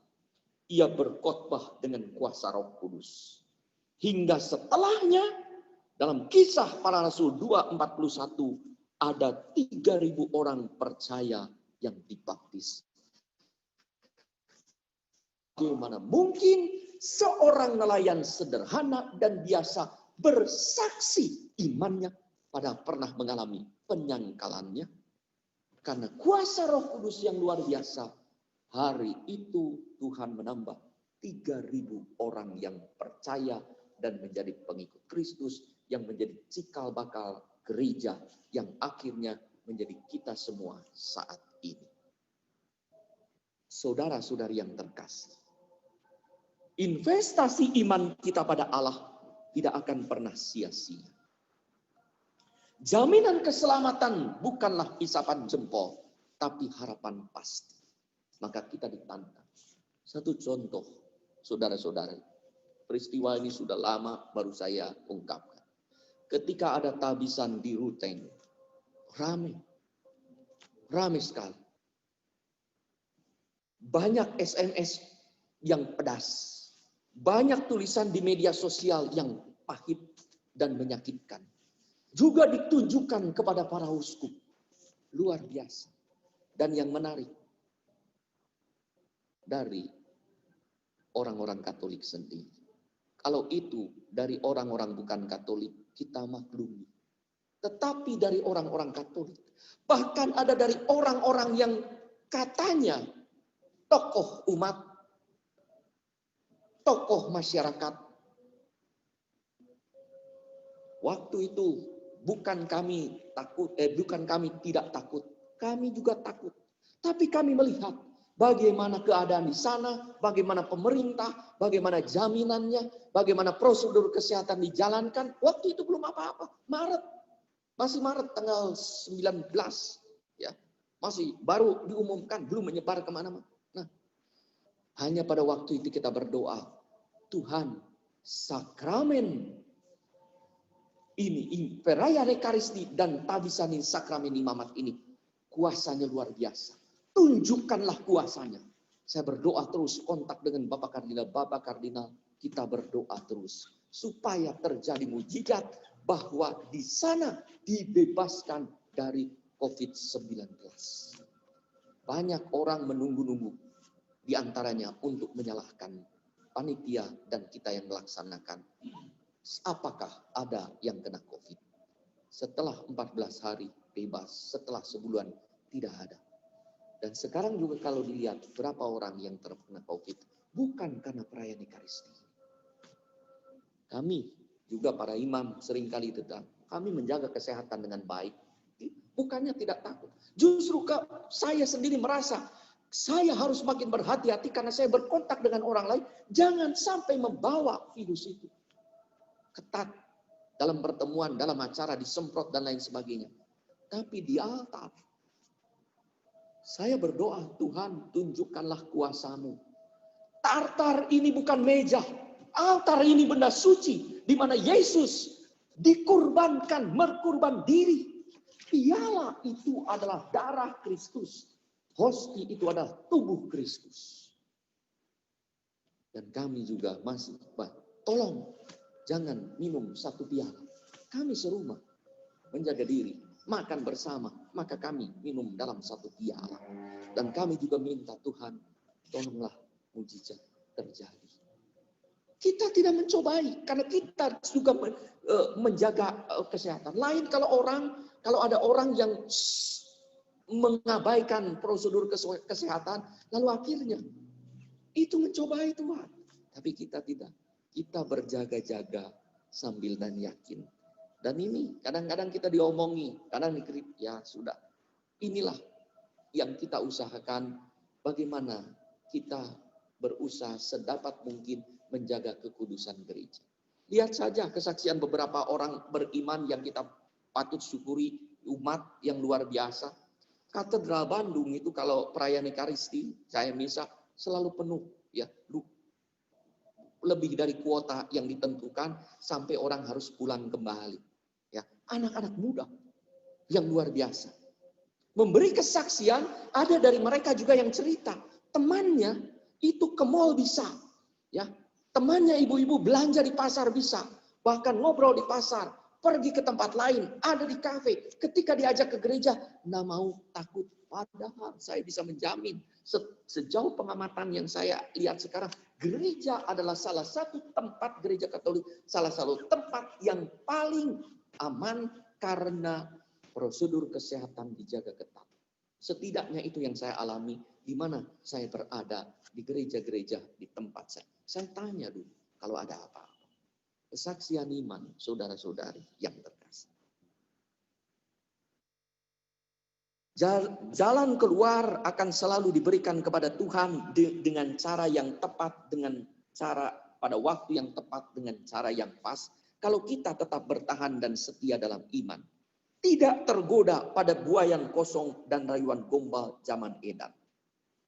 E: ia berkhotbah dengan kuasa Roh Kudus. Hingga setelahnya, dalam kisah para rasul 2:41, ada 3.000 orang percaya yang dibaptis. Bagaimana mungkin seorang nelayan sederhana dan biasa bersaksi imannya pada pernah mengalami penyangkalannya? Karena kuasa Roh Kudus yang luar biasa, hari itu Tuhan menambah 3.000 orang yang percaya dan menjadi pengikut Kristus, yang menjadi cikal bakal gereja yang akhirnya menjadi kita semua saat ini. Saudara-saudari yang terkasih, investasi iman kita pada Allah tidak akan pernah sia-sia. Jaminan keselamatan bukanlah isapan jempol, tapi harapan pasti. Maka kita ditantang. Satu contoh, saudara-saudara, peristiwa ini sudah lama baru saya ungkapkan. Ketika ada tabisan di Ruteng, ramai sekali. Banyak SMS yang pedas. Banyak tulisan di media sosial yang pahit dan menyakitkan. Juga ditujukan kepada para uskup. Luar biasa. Dan yang menarik, dari orang-orang Katolik sendiri. Kalau itu dari orang-orang bukan Katolik, kita maklumi. Tetapi dari orang-orang Katolik, bahkan ada dari orang-orang yang katanya tokoh umat, tokoh masyarakat. Waktu itu bukan kami tidak takut, kami juga takut. Tapi kami melihat bagaimana keadaan di sana, bagaimana pemerintah, bagaimana jaminannya, bagaimana prosedur kesehatan dijalankan. Waktu itu belum apa-apa, masih Maret tanggal 19, ya, masih baru diumumkan, belum menyebar kemana-mana. Nah, hanya pada waktu itu kita berdoa, Tuhan, sakramen ini, perayaan Ekaristi dan tabisan sakramen imamat ini, kuasanya luar biasa. Tunjukkanlah kuasanya. Saya berdoa terus, kontak dengan Bapak Kardinal, kita berdoa terus. Supaya terjadi mujizat bahwa di sana dibebaskan dari COVID-19. Banyak orang menunggu-nunggu, di antaranya untuk menyalahkan panitia dan kita yang melaksanakan. Apakah ada yang kena COVID? Setelah 14 hari bebas, setelah sebulan tidak ada. Dan sekarang juga kalau dilihat berapa orang yang terkena COVID, bukan karena perayaan Ekaristi. Kami juga para imam seringkali tetap, kami menjaga kesehatan dengan baik. Bukannya tidak takut. Justru saya sendiri merasa, saya harus makin berhati-hati karena saya berkontak dengan orang lain. Jangan sampai membawa virus itu. Ketat dalam pertemuan, dalam acara, disemprot dan lain sebagainya. Tapi di altar, saya berdoa, Tuhan tunjukkanlah kuasa-Mu. Altar ini bukan meja. Altar ini benda suci. Di mana Yesus dikurbankan, berkurban diri. Piala itu adalah darah Kristus. Hosti itu adalah tubuh Kristus. Dan kami juga masih, tolong jangan minum satu piala. Kami serumah menjaga diri. Makan bersama, maka kami minum dalam satu piala. Dan kami juga minta Tuhan, tolonglah mujizat terjadi. Kita tidak mencobai karena kita juga menjaga kesehatan. Lain kalau ada orang yang mengabaikan prosedur kesehatan, lalu akhirnya itu mencobai Tuhan. Tapi kita tidak. Kita berjaga-jaga sambil dan yakin. Dan ini kadang-kadang kita diomongi, kadang dikritik, ya sudah. Inilah yang kita usahakan, bagaimana kita berusaha sedapat mungkin menjaga kekudusan gereja. Lihat saja kesaksian beberapa orang beriman yang kita patut syukuri, umat yang luar biasa. Katedral Bandung itu kalau perayaan Ekaristi, saya misa selalu penuh, ya, lebih dari kuota yang ditentukan sampai orang harus pulang kembali. Ya, anak-anak muda yang luar biasa. Memberi kesaksian, ada dari mereka juga yang cerita, temannya itu ke mall bisa, ya. Temannya ibu-ibu belanja di pasar bisa, bahkan ngobrol di pasar, pergi ke tempat lain, ada di kafe. Ketika diajak ke gereja, nggak mau, takut. Padahal saya bisa menjamin, sejauh pengamatan yang saya lihat sekarang, gereja adalah salah satu tempat, gereja Katolik, salah satu tempat yang paling aman karena prosedur kesehatan dijaga ketat. Setidaknya itu yang saya alami di mana saya berada di gereja-gereja di tempat saya. Saya tanya dulu kalau ada apa-apa. Kesaksian iman, saudara-saudari yang terkasih. Jalan keluar akan selalu diberikan kepada Tuhan dengan cara yang tepat, dengan cara pada waktu yang tepat, dengan cara yang pas. Kalau kita tetap bertahan dan setia dalam iman. Tidak tergoda pada buayan kosong dan rayuan gombal zaman edan.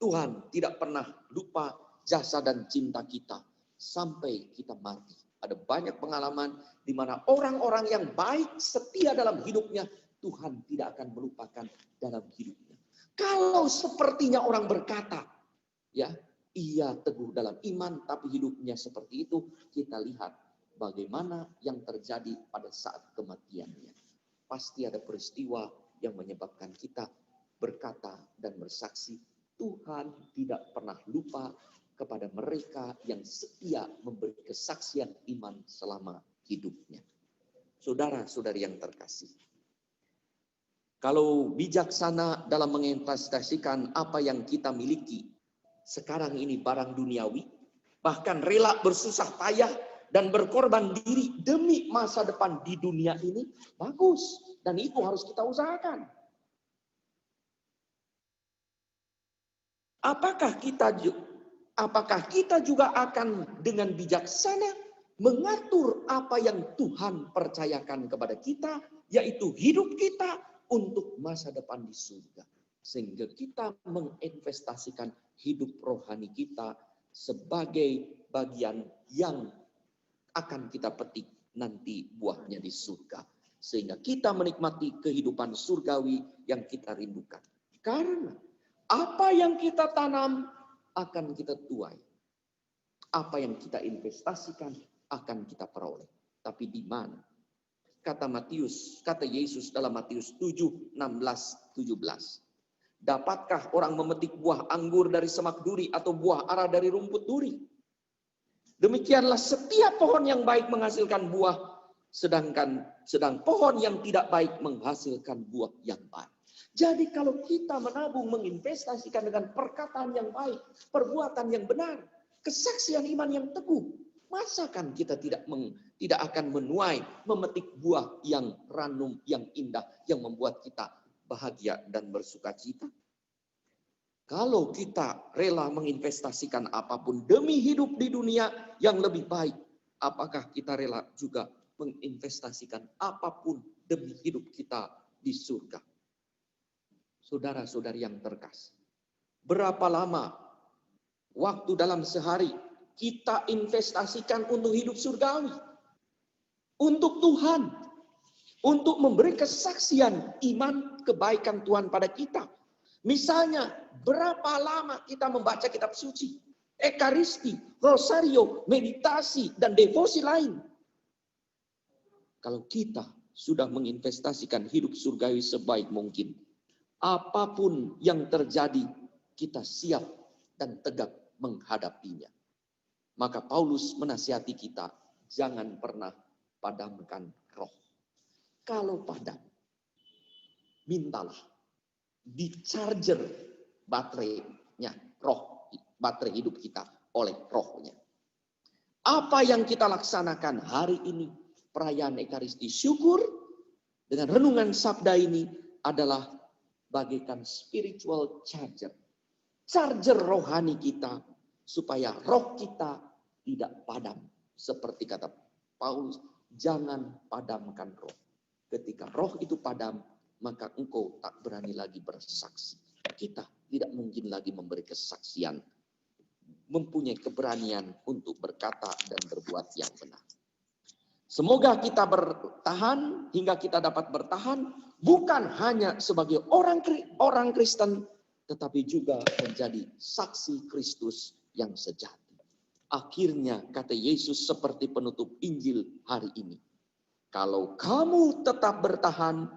E: Tuhan tidak pernah lupa jasa dan cinta kita sampai kita mati. Ada banyak pengalaman di mana orang-orang yang baik setia dalam hidupnya, Tuhan tidak akan melupakan dalam hidupnya. Kalau sepertinya orang berkata, ya, ia teguh dalam iman, tapi hidupnya seperti itu, kita lihat bagaimana yang terjadi pada saat kematiannya. Pasti ada peristiwa yang menyebabkan kita berkata dan bersaksi, Tuhan tidak pernah lupa kepada mereka yang setia memberi kesaksian iman selama hidupnya. Saudara-saudari yang terkasih, kalau bijaksana dalam menginvestasikan apa yang kita miliki, sekarang ini barang duniawi, bahkan rela bersusah payah dan berkorban diri demi masa depan di dunia ini, bagus. Dan itu harus kita usahakan. Apakah kita juga akan dengan bijaksana mengatur apa yang Tuhan percayakan kepada kita, yaitu hidup kita untuk masa depan di surga. Sehingga kita menginvestasikan hidup rohani kita sebagai bagian yang akan kita petik nanti buahnya di surga. Sehingga kita menikmati kehidupan surgawi yang kita rindukan. Karena apa yang kita tanam akan kita tuai. Apa yang kita investasikan akan kita peroleh. Tapi di mana? Kata Yesus dalam Matius 7, 16, 17. Dapatkah orang memetik buah anggur dari semak duri atau buah ara dari rumput duri? Demikianlah setiap pohon yang baik menghasilkan buah, sedang pohon yang tidak baik menghasilkan buah yang baik. Jadi kalau kita menabung, menginvestasikan dengan perkataan yang baik, perbuatan yang benar, kesaksian iman yang teguh, masakan kita tidak akan menuai, memetik buah yang ranum, yang indah, yang membuat kita bahagia dan bersukacita? Kalau kita rela menginvestasikan apapun demi hidup di dunia yang lebih baik, apakah kita rela juga menginvestasikan apapun demi hidup kita di surga? Saudara-saudari yang terkasih, berapa lama waktu dalam sehari kita investasikan untuk hidup surgawi? Untuk Tuhan, untuk memberi kesaksian iman kebaikan Tuhan pada kita. Misalnya, berapa lama kita membaca kitab suci, Ekaristi, Rosario, meditasi, dan devosi lain. Kalau kita sudah menginvestasikan hidup surgawi sebaik mungkin, apapun yang terjadi, kita siap dan tegak menghadapinya. Maka Paulus menasihati kita, jangan pernah padamkan roh. Kalau padam, mintalah di charger baterainya, roh, baterai hidup kita oleh rohnya. Apa yang kita laksanakan hari ini, perayaan Ekaristi, syukur dengan renungan sabda ini adalah bagaikan spiritual charger. Charger rohani kita supaya roh kita tidak padam. Seperti kata Paulus, jangan padamkan roh. Ketika roh itu padam, maka engkau tak berani lagi bersaksi. Kita tidak mungkin lagi memberi kesaksian, mempunyai keberanian untuk berkata dan berbuat yang benar. Semoga kita bertahan hingga kita dapat bertahan bukan hanya sebagai orang Kristen, tetapi juga menjadi saksi Kristus yang sejati. Akhirnya kata Yesus seperti penutup Injil hari ini, kalau kamu tetap bertahan,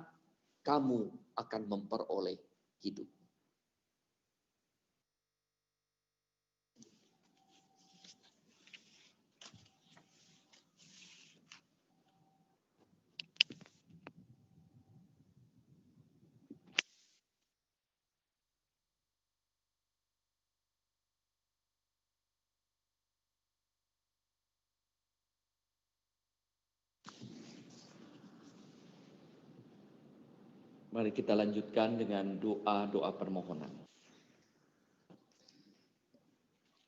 E: kamu akan memperoleh hidup. Mari kita lanjutkan dengan doa-doa permohonan.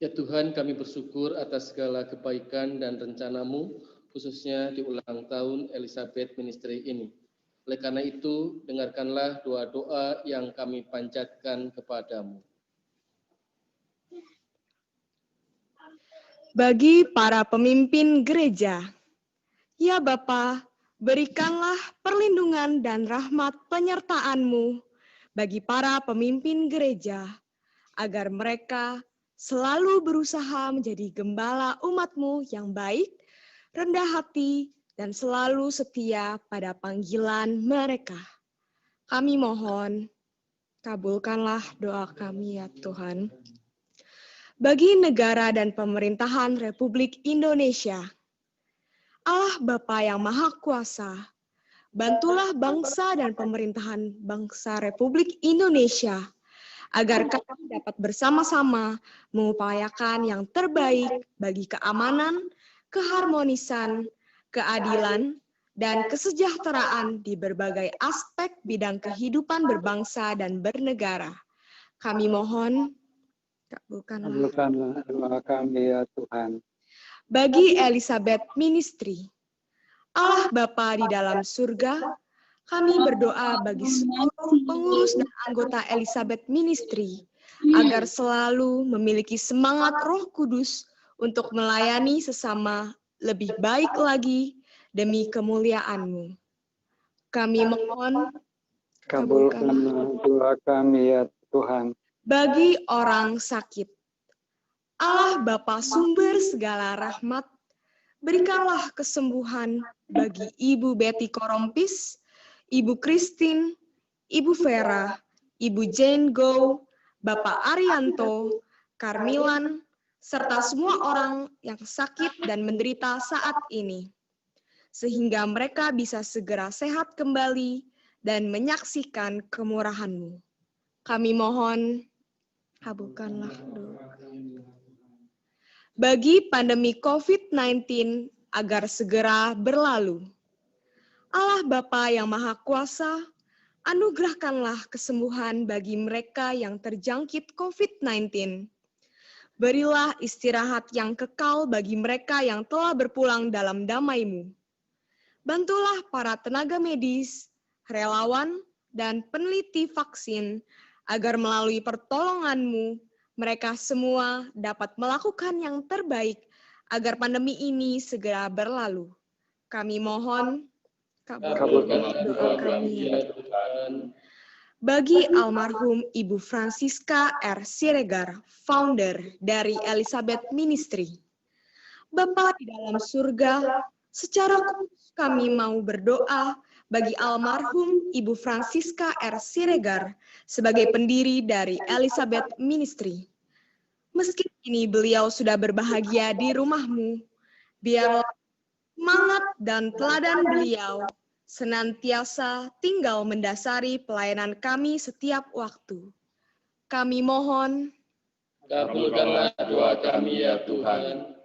F: Ya Tuhan, kami bersyukur atas segala kebaikan dan rencana-Mu, khususnya di ulang tahun Elizabeth Ministry ini. Oleh karena itu, dengarkanlah doa-doa yang kami panjatkan kepada-Mu.
H: Bagi para pemimpin gereja, ya Bapa, berikanlah perlindungan dan rahmat penyertaan-Mu bagi para pemimpin gereja, agar mereka selalu berusaha menjadi gembala umat-Mu yang baik, rendah hati, dan selalu setia pada panggilan mereka. Kami mohon, kabulkanlah doa kami ya Tuhan. Bagi negara dan pemerintahan Republik Indonesia, Allah Bapa yang Maha Kuasa, bantulah bangsa dan pemerintahan bangsa Republik Indonesia, agar kami dapat bersama-sama mengupayakan yang terbaik bagi keamanan, keharmonisan, keadilan, dan kesejahteraan di berbagai aspek bidang kehidupan berbangsa dan bernegara. Kami mohon, kabulkanlah
C: doa kami ya Tuhan.
H: Bagi Elizabeth Ministry, Allah Bapa di dalam surga, kami berdoa bagi seluruh pengurus dan anggota Elizabeth Ministry, agar selalu memiliki semangat Roh Kudus untuk melayani sesama lebih baik lagi demi kemuliaan-Mu. Kami mohon,
C: Kabulkanlah doa kami ya Tuhan.
H: bagi orang sakit, Allah Bapa sumber segala rahmat, berikanlah kesembuhan bagi Ibu Betty Korompis, Ibu Christine, Ibu Vera, Ibu Jane Go, Bapak Arianto, Karmilan, serta semua orang yang sakit dan menderita saat ini, sehingga mereka bisa segera sehat kembali dan menyaksikan kemurahan-Mu. Kami mohon, kabulkanlah doa. Bagi pandemi COVID-19 agar segera berlalu. Allah Bapa yang Maha Kuasa, anugerahkanlah kesembuhan bagi mereka yang terjangkit COVID-19. Berilah istirahat yang kekal bagi mereka yang telah berpulang dalam damai-Mu. Bantulah para tenaga medis, relawan, dan peneliti vaksin agar melalui pertolongan-Mu, mereka semua dapat melakukan yang terbaik agar pandemi ini segera berlalu. Kami mohon, kabulkanlah doa kami ya Tuhan. Bagi almarhum Ibu Francisca R. Siregar, founder dari Elizabeth Ministry, Bapa di dalam surga, secara khusus kami mau berdoa bagi almarhum Ibu Francisca R. Siregar sebagai pendiri dari Elizabeth Ministry. Meski kini beliau sudah berbahagia di rumahmu, biarlah semangat dan teladan beliau senantiasa tinggal mendasari pelayanan kami setiap waktu. Kami mohon,
F: Kabulkanlah doa kami ya Tuhan.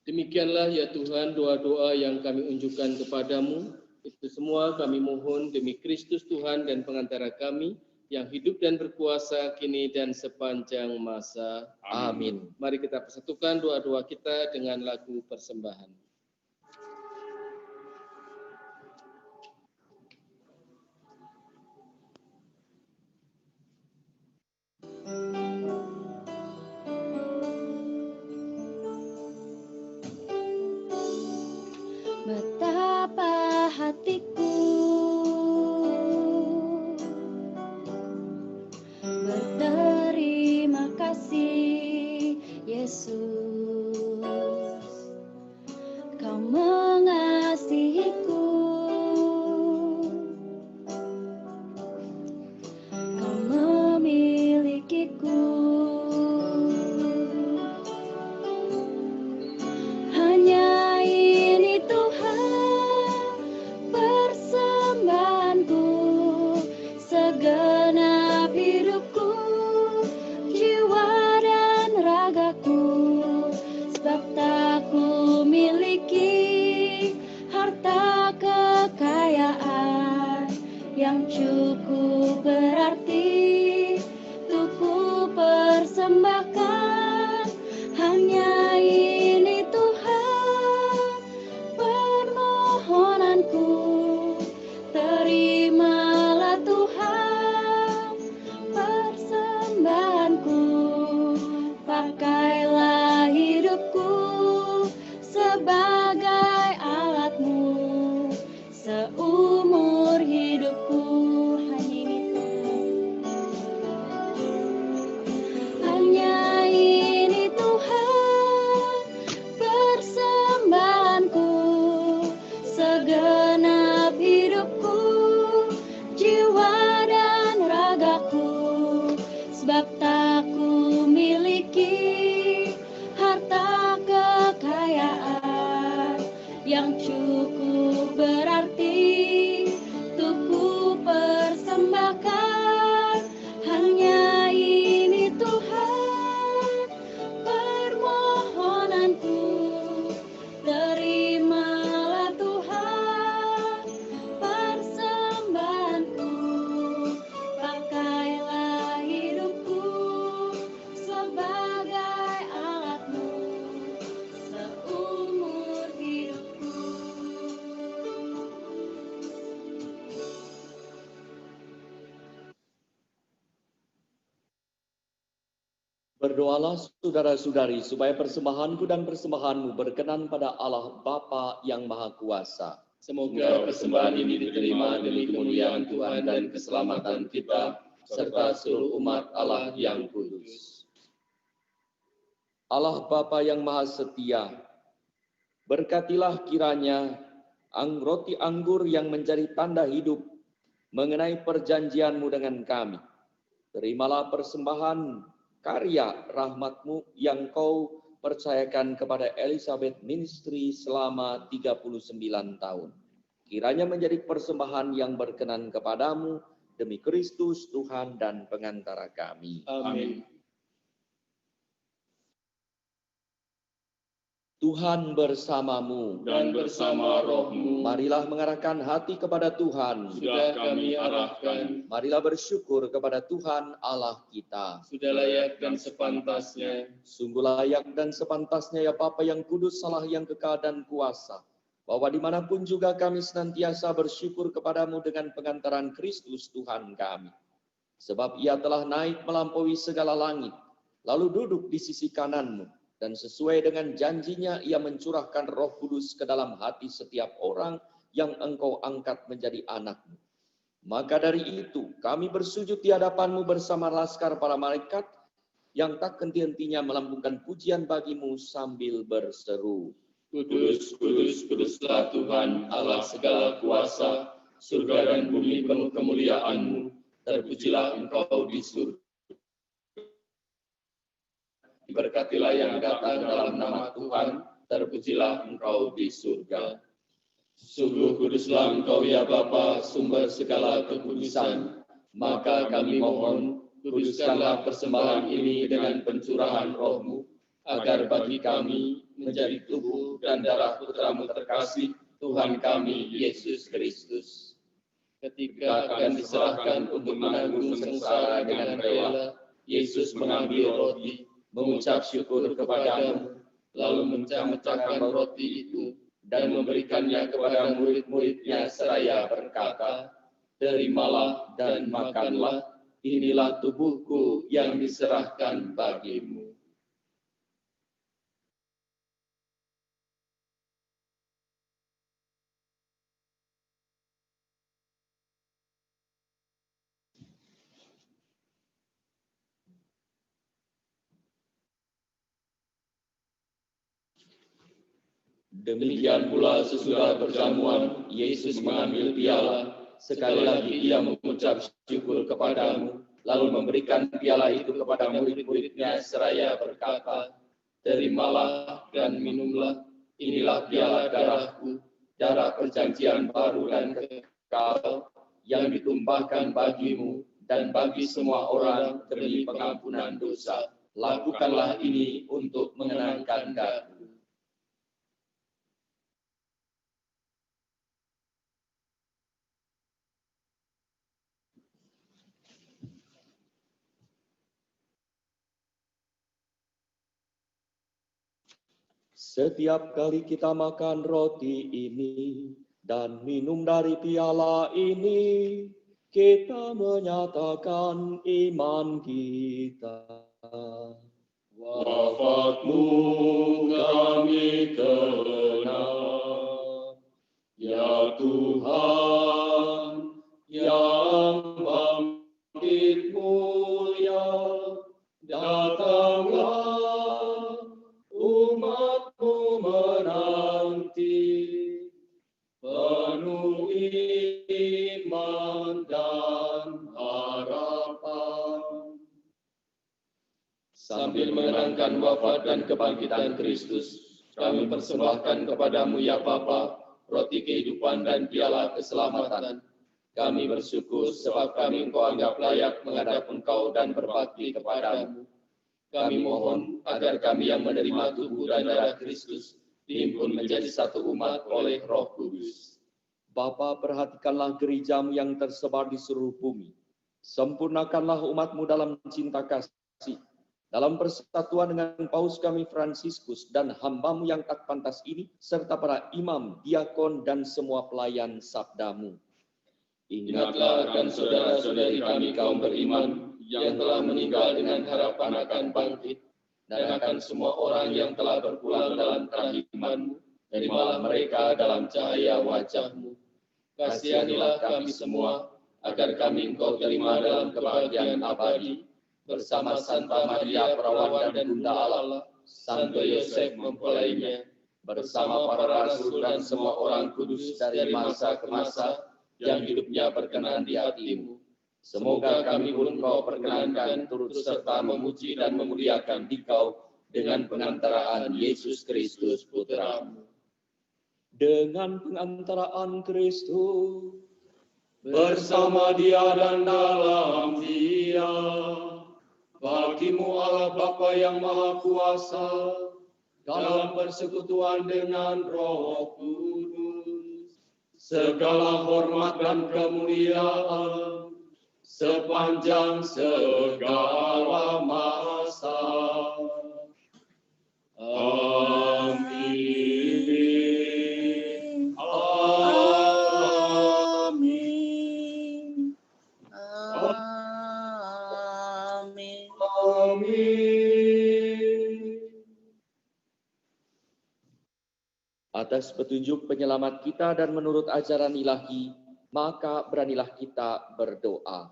F: Demikianlah ya Tuhan doa-doa yang kami unjukkan kepadamu. Itu semua kami mohon demi Kristus Tuhan dan pengantara kami yang hidup dan berkuasa kini dan sepanjang masa.
E: Amin.
F: Mari kita persatukan doa-doa kita dengan lagu persembahan.
I: Betapa hatiku berterima kasih, Yesus, Kau mengasihiku, Kau memilikiku. Hanya ini Tuhan persembahanku, segenap hidupku, jiwa dan ragaku, sebab tak ku miliki harta kekayaan yang cukup berarti untuk ku persembahkan. Hanya ini Tuhan permohonanku, terimalah Tuhan persembahanku, pakailah hidupku sebagai alatmu seumur hidupku. Hanya ini Tuhan persembahanku, segenap hidupku, jiwa dan ragaku, sebab tak ku miliki harta kekayaan yang cukup berarti untuk ku persembahkan. Hanya ini Tuhan permohonanku, terimalah Tuhan persembahanku, pakailah hidupku sebagai alatmu seumur hidupku.
E: Berdoalah saudara-saudari supaya persembahanku dan persembahanmu berkenan pada Allah Bapa yang Maha Kuasa.
F: Semoga persembahan ini diterima demi kemuliaan Tuhan dan keselamatan kita, serta seluruh umat Allah yang kudus.
E: Allah Bapa yang Maha Setia, berkatilah kiranya roti anggur yang menjadi tanda hidup mengenai perjanjian-Mu dengan kami. Terimalah persembahan karya rahmat-Mu yang Kau percayakan kepada Elizabeth Ministry selama 39 tahun. Kiranya menjadi persembahan yang berkenan kepadamu demi Kristus Tuhan dan pengantara kami.
F: Amin.
E: Tuhan bersamamu
D: dan bersama rohmu.
E: Marilah mengarahkan hati kepada Tuhan.
D: Sudah kami arahkan.
E: Marilah bersyukur kepada Tuhan Allah kita.
F: Sudah layak dan sepantasnya.
E: Sungguh layak dan sepantasnya ya Bapa yang kudus, Allah yang kekal dan kuasa, bahwa dimanapun juga kami senantiasa bersyukur kepadamu dengan pengantaran Kristus Tuhan kami. Sebab Ia telah naik melampaui segala langit, lalu duduk di sisi kananmu, dan sesuai dengan janjinya Ia mencurahkan Roh Kudus ke dalam hati setiap orang yang Engkau angkat menjadi anak-Mu. Maka dari itu kami bersujud di hadapan-Mu bersama laskar para malaikat yang tak henti-hentinya melambungkan pujian bagi-Mu sambil berseru,
D: Kudus, kudus, kuduslah Tuhan Allah segala kuasa, surga dan bumi penuh kemuliaan-Mu. Terpujilah Engkau di surga. Diberkatilah yang datang dalam nama Tuhan, terpujilah Engkau di surga. Sungguh kuduslah Engkau ya Bapa, sumber segala kekudusan. Maka kami mohon, kuduskanlah persembahan ini dengan pencurahan Roh-Mu, agar bagi kami menjadi tubuh dan darah Putra-Mu terkasih, Tuhan kami, Yesus Kristus. Ketika akan diserahkan untuk menanggung sengsara dengan rela, Yesus mengambil roti, mengucap syukur kepadamu, lalu memecahkan roti itu dan memberikannya kepada murid-muridnya seraya berkata, "Terimalah dan makanlah, inilah tubuhku yang diserahkan bagimu." Demikian pula sesudah perjamuan, Yesus mengambil piala. Sekali lagi ia mengucap syukur kepadamu, lalu memberikan piala itu kepada murid-muridnya seraya berkata, "Terimalah dan minumlah, inilah piala darahku, darah perjanjian baru dan kekal, yang ditumpahkan bagimu dan bagi semua orang demi pengampunan dosa. Lakukanlah ini untuk mengenangkan aku."
E: Setiap kali kita makan roti ini dan minum dari piala ini, kita menyatakan iman kita.
D: Wafat-Mu kami kenal, ya Tuhan, yang bangkit mulia, datanglah umat-Mu menanti, penuh iman dan harapan. Sambil mengenangkan wafat dan kebangkitan Kristus, kami persembahkan kepadamu ya Bapa, roti kehidupan dan piala keselamatan. Kami bersyukur sebab kami Engkau anggap layak menghadap Engkau dan berbakti kepadamu. Kami mohon agar kami yang menerima tubuh dan darah Kristus dihimpun menjadi satu umat oleh Roh Kudus.
E: Bapa, perhatikanlah gereja-Mu yang tersebar di seluruh bumi. Sempurnakanlah umat-Mu dalam cinta kasih, dalam persatuan dengan Paus kami Fransiskus dan hamba-Mu yang tak pantas ini, serta para imam, diakon, dan semua pelayan sabda-Mu.
D: Ingatlah akan saudara-saudari kami kaum beriman yang telah meninggal dengan harapan akan bangkit, dan akan semua orang yang telah berpulang dalam kerahiman-Mu, terimalah mereka dalam cahaya wajah-Mu. Kasihanilah kami semua, agar kami Engkau terima dalam kebahagiaan abadi, bersama Santa Maria Perawan dan Bunda Allah, Santo Yosef mempelainya, bersama para rasul dan semua orang kudus dari masa ke masa, yang hidupnya berkenan di hati-Mu. Semoga kami pun Engkau perkenankan turut serta memuji dan memuliakan Dikau dengan pengantaraan Yesus Kristus Putra-Mu.
E: Dengan pengantaraan Kristus,
D: bersama Dia dan dalam Dia, bagimu Allah Bapa yang Maha Kuasa, dalam persekutuan dengan Roh Kudus, segala hormat dan kemuliaan sepanjang segala masa. Amin.
B: Amin. Amin.
D: Amin.
E: atas petunjuk penyelamat kita dan menurut ajaran ilahi, maka beranilah kita berdoa.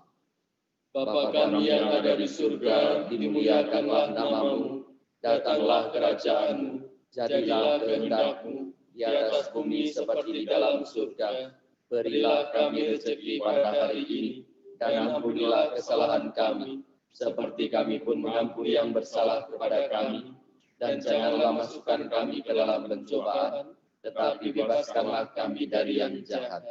D: Bapa kami yang ada di surga, dimuliakanlah nama-Mu, datanglah kerajaan-Mu, jadilah kehendak-Mu di atas bumi seperti di dalam surga. Berilah kami rezeki pada hari ini, dan ampunilah kesalahan kami, seperti kami pun mengampuni yang bersalah kepada kami. Dan janganlah masukkan kami ke dalam pencobaan, tetapi bebaskanlah kami dari yang jahat.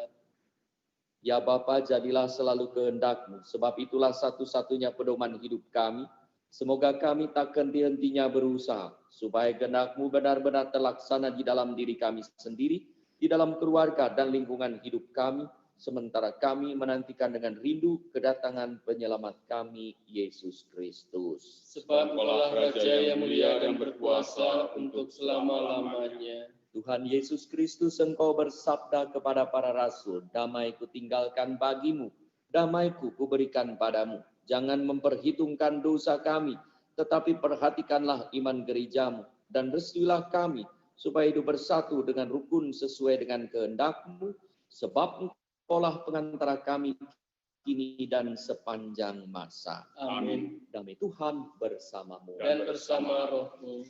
E: Ya Bapa, jadilah selalu kehendak-Mu, sebab itulah satu-satunya pedoman hidup kami. Semoga kami takkan henti-hentinya berusaha, supaya kehendak-Mu benar-benar terlaksana di dalam diri kami sendiri, di dalam keluarga dan lingkungan hidup kami, sementara kami menantikan dengan rindu kedatangan penyelamat kami, Yesus Kristus.
F: Sebab Engkaulah Raja yang mulia dan berkuasa untuk selama-lamanya.
E: Tuhan Yesus Kristus, Engkau bersabda kepada para rasul, damai-Ku tinggalkan bagimu, damai-Ku kuberikan padamu. Jangan memperhitungkan dosa kami, tetapi perhatikanlah iman gerejamu, dan restuilah kami, supaya hidup bersatu dengan rukun sesuai dengan kehendak-Mu, sebab Engkaulah pengantara kami kini dan sepanjang masa.
F: Amin.
E: Damai Tuhan bersamamu.
F: Dan bersama rohmu.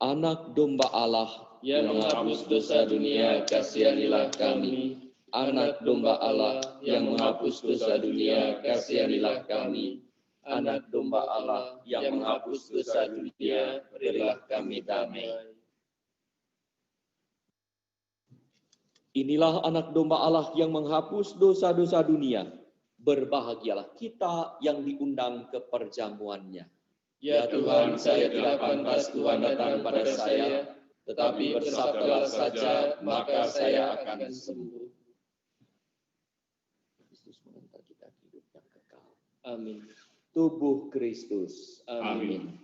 E: Anak domba Allah
F: Yang menghapus dosa dunia, kasihanilah kami.
D: Anak domba Allah yang menghapus dosa dunia, kasihanilah kami. Anak domba Allah yang menghapus dosa dunia, berilah kami damai.
E: Inilah anak domba Allah yang menghapus dosa-dosa dunia. Berbahagialah kita yang diundang ke perjamuannya.
D: Ya Tuhan, saya tidak pantas Tuhan datang pada saya, tetapi bersabdalah saja, maka saya akan sembuh.
E: Kristus mengantar kita ke hidup yang kekal.
F: Amin.
E: Tubuh Kristus.
F: Amin.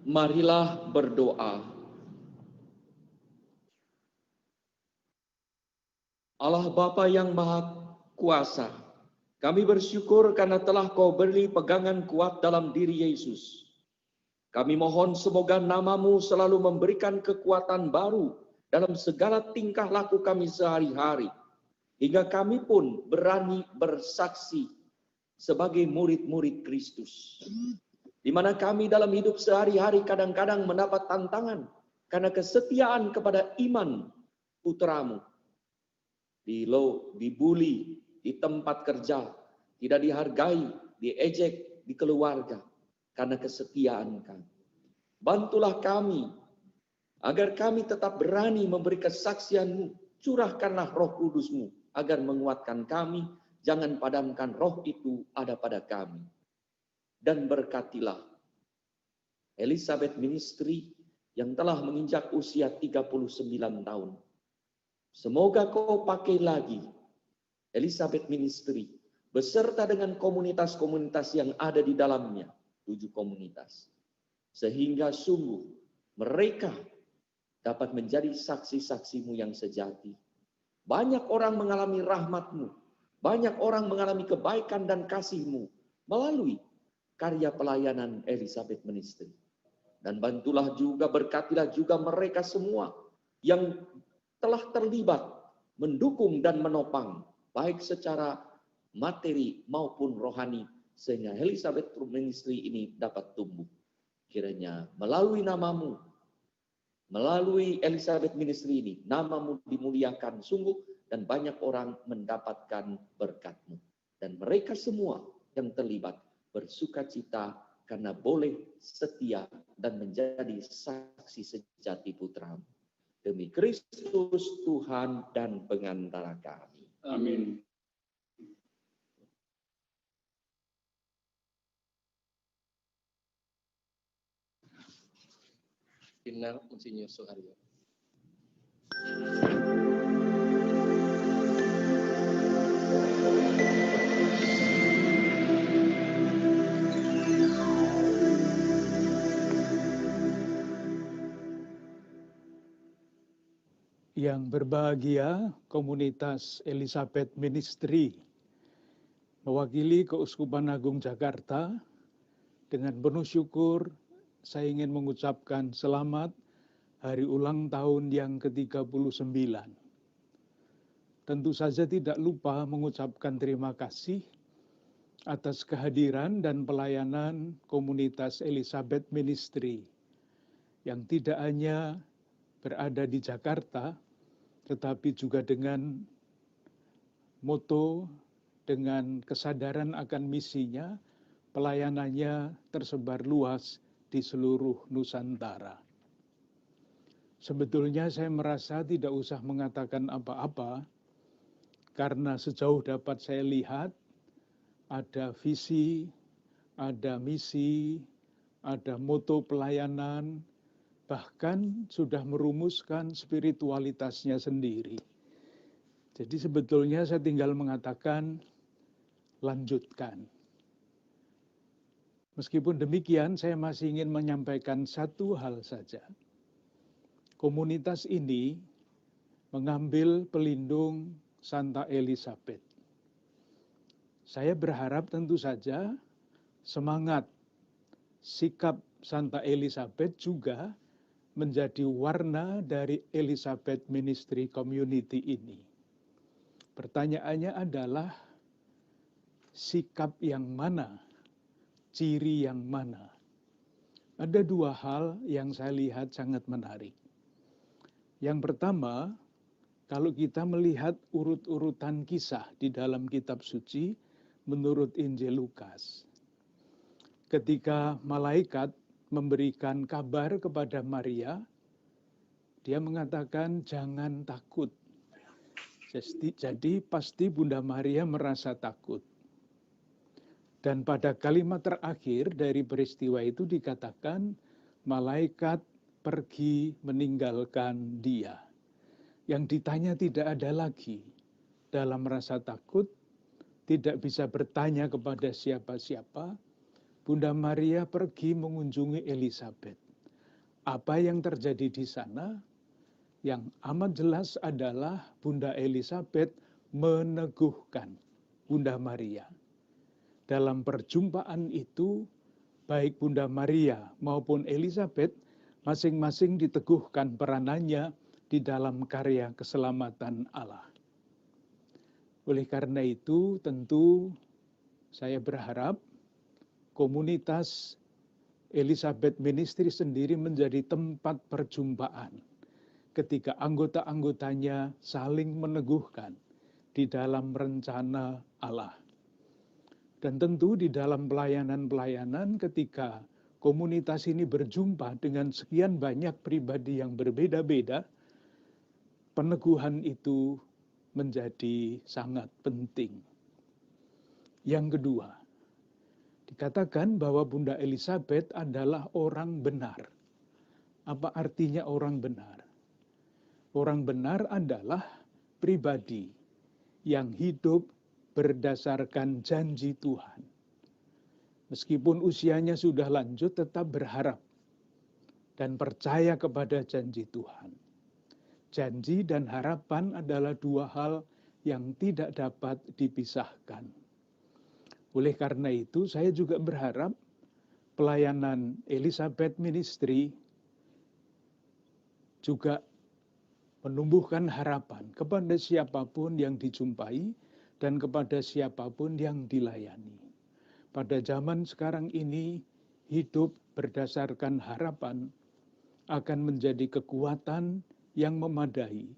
E: Marilah berdoa. Allah Bapa yang Maha Kuasa, kami bersyukur karena telah Kau beri pegangan kuat dalam diri Yesus. Kami mohon semoga nama-Mu selalu memberikan kekuatan baru dalam segala tingkah laku kami sehari-hari, hingga kami pun berani bersaksi sebagai murid-murid Kristus. Di mana kami dalam hidup sehari-hari kadang-kadang mendapat tantangan karena kesetiaan kepada iman putra-Mu. Dibully di tempat kerja, tidak dihargai, diejek, di keluarga karena kesetiaan kami. Bantulah kami agar kami tetap berani memberi kesaksian-Mu. Curahkanlah Roh Kudus-Mu agar menguatkan kami. Jangan padamkan roh itu ada pada kami. Dan berkatilah Elizabeth Ministry yang telah menginjak usia 39 tahun. Semoga Kau pakai lagi Elizabeth Ministry beserta dengan komunitas-komunitas yang ada di dalamnya, 7 komunitas. Sehingga sungguh mereka dapat menjadi saksi-saksi-Mu yang sejati. Banyak orang mengalami rahmat-Mu, banyak orang mengalami kebaikan dan kasih-Mu melalui karya pelayanan Elizabeth Ministry. Dan bantulah juga, berkatilah juga mereka semua yang telah terlibat, mendukung dan menopang, baik secara materi maupun rohani, sehingga Elizabeth Ministry ini dapat tumbuh. Kiranya melalui nama-Mu, melalui Elizabeth Ministry ini, nama-Mu dimuliakan sungguh dan banyak orang mendapatkan berkat-Mu. Dan mereka semua yang terlibat bersukacita karena boleh setia dan menjadi saksi sejati Putra-Mu. Demi Kristus Tuhan dan pengantara kami.
G: Amin.
F: Final Monsinyur Soeharyo.
J: Yang berbahagia komunitas Elizabeth Ministry mewakili Keuskupan Agung Jakarta, dengan penuh syukur saya ingin mengucapkan selamat hari ulang tahun yang ke-39. Tentu saja tidak lupa mengucapkan terima kasih atas kehadiran dan pelayanan komunitas Elizabeth Ministry yang tidak hanya berada di Jakarta, tetapi juga dengan moto, dengan kesadaran akan misinya, pelayanannya tersebar luas di seluruh Nusantara. Sebetulnya saya merasa tidak usah mengatakan apa-apa, karena sejauh dapat saya lihat, ada visi, ada misi, ada moto pelayanan, bahkan sudah merumuskan spiritualitasnya sendiri. Jadi sebetulnya saya tinggal mengatakan, lanjutkan. Meskipun demikian, saya masih ingin menyampaikan satu hal saja. Komunitas ini mengambil pelindung Santa Elizabeth. Saya berharap tentu saja semangat, sikap Santa Elizabeth juga menjadi warna dari Elizabeth Ministry Community ini. Pertanyaannya adalah, sikap yang mana? Ciri yang mana? Ada 2 hal yang saya lihat sangat menarik. Yang pertama, kalau kita melihat urut-urutan kisah di dalam kitab suci menurut Injil Lukas. Ketika malaikat memberikan kabar kepada Maria, dia mengatakan jangan takut. Jadi pasti Bunda Maria merasa takut. Dan pada kalimat terakhir dari peristiwa itu dikatakan, malaikat pergi meninggalkan dia. Yang ditanya tidak ada lagi. Dalam rasa takut, tidak bisa bertanya kepada siapa-siapa, Bunda Maria pergi mengunjungi Elizabeth. Apa yang terjadi di sana? Yang amat jelas adalah Bunda Elizabeth meneguhkan Bunda Maria. Dalam perjumpaan itu, baik Bunda Maria maupun Elizabeth masing-masing diteguhkan peranannya di dalam karya keselamatan Allah. Oleh karena itu, tentu saya berharap komunitas Elizabeth Ministry sendiri menjadi tempat perjumpaan ketika anggota-anggotanya saling meneguhkan di dalam rencana Allah. Dan tentu di dalam pelayanan-pelayanan ketika komunitas ini berjumpa dengan sekian banyak pribadi yang berbeda-beda, peneguhan itu menjadi sangat penting. Yang kedua, dikatakan bahwa Bunda Elizabeth adalah orang benar. Apa artinya orang benar? Orang benar adalah pribadi yang hidup berdasarkan janji Tuhan. Meskipun usianya sudah lanjut, tetap berharap dan percaya kepada janji Tuhan. Janji dan harapan adalah dua hal yang tidak dapat dipisahkan. Oleh karena itu, saya juga berharap pelayanan Elizabeth Ministry juga menumbuhkan harapan kepada siapapun yang dijumpai dan kepada siapapun yang dilayani. Pada zaman sekarang ini, hidup berdasarkan harapan akan menjadi kekuatan yang memadai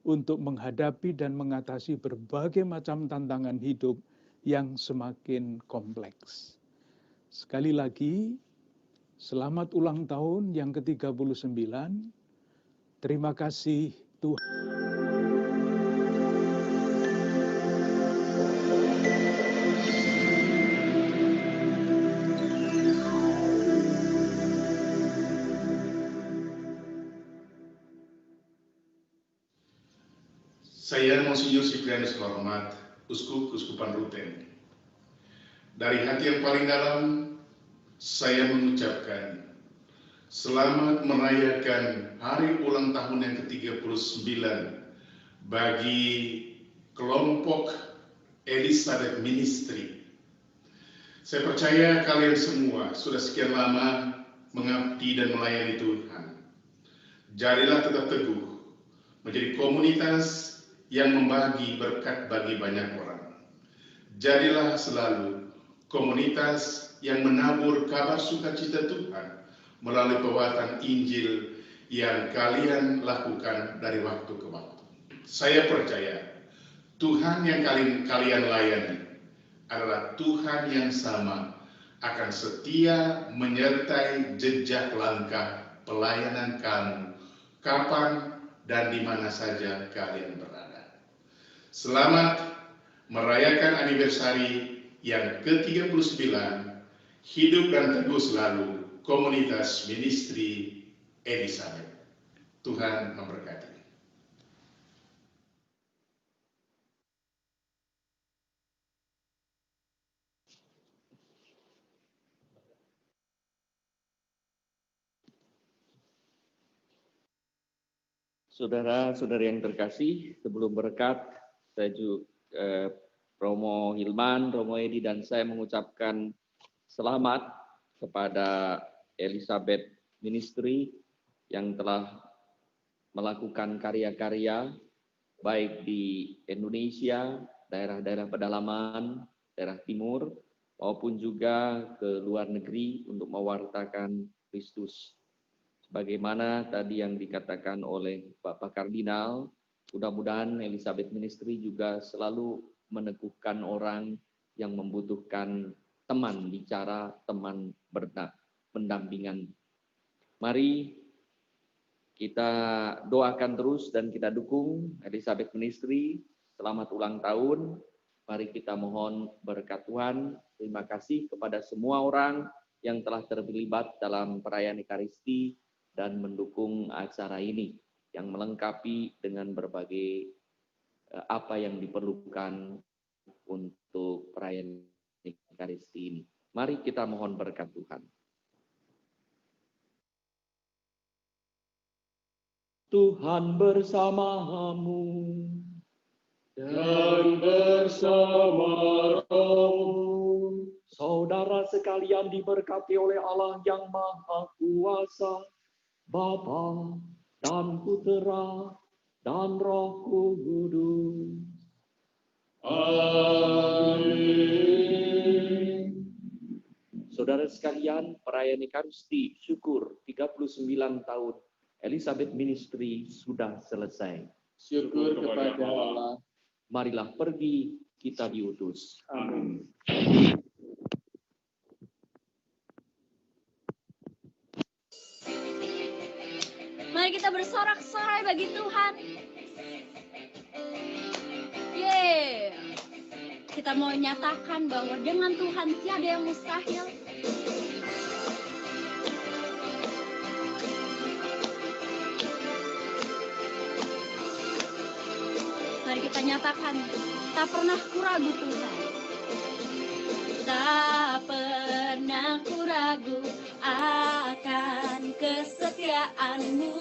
J: untuk menghadapi dan mengatasi berbagai macam tantangan hidup yang semakin kompleks. Sekali lagi, selamat ulang tahun yang ke-39. Terima kasih Tuhan.
K: Saya Monsinyur Siprianus Hormat, Uskup Keuskupan Ruteng. Dari hati yang paling dalam, saya mengucapkan selamat merayakan hari ulang tahun yang ke-39 bagi kelompok Elizabeth Ministry. Saya percaya kalian semua sudah sekian lama mengabdi dan melayani Tuhan. Jadilah tetap teguh menjadi komunitas yang membagi berkat bagi banyak orang. Jadilah selalu komunitas yang menabur kabar sukacita Tuhan melalui pewartaan Injil yang kalian lakukan dari waktu ke waktu. Saya percaya Tuhan yang kalian layani adalah Tuhan yang sama, akan setia menyertai jejak langkah pelayanan kamu kapan dan di mana saja kalian berada. Selamat merayakan aniversari yang ke-39, hidup dan teguh selalu komunitas Ministry Elizabeth. Tuhan memberkati.
E: Saudara-saudari yang terkasih, sebelum berkat, saya juga Romo Hilman, Romo Edi, dan saya mengucapkan selamat kepada Elizabeth Ministry yang telah melakukan karya-karya baik di Indonesia, daerah-daerah pedalaman, daerah timur, maupun juga ke luar negeri untuk mewartakan Kristus. Bagaimana tadi yang dikatakan oleh Bapak Kardinal, mudah-mudahan Elizabeth Ministry juga selalu meneguhkan orang yang membutuhkan teman bicara, teman pendampingan. Mari kita doakan terus dan kita dukung Elizabeth Ministry. Selamat ulang tahun. Mari kita mohon berkat Tuhan. Terima kasih kepada semua orang yang telah terlibat dalam perayaan Ekaristi dan mendukung acara ini yang melengkapi dengan berbagai apa yang diperlukan untuk perayaan Ekaristi ini. Mari kita mohon berkat Tuhan. Tuhan bersamamu dan bersama rohmu. Saudara sekalian diberkati oleh Allah yang Maha Kuasa, Bapa dan Putera dan Roh Kudus. Amin. Saudara sekalian, perayaan Ekaristi syukur 39 tahun Elizabeth Ministry sudah selesai.
F: Syukur kepada Allah.
E: Marilah pergi kita diutus. Amin.
I: Mari kita bersorak-sorai bagi Tuhan. Yeay. Kita mau nyatakan bahwa dengan Tuhan tiada yang mustahil. Mari kita nyatakan, tak pernah kuragu Tuhan. Tak pernah kuragu akan kesetiaan-Mu.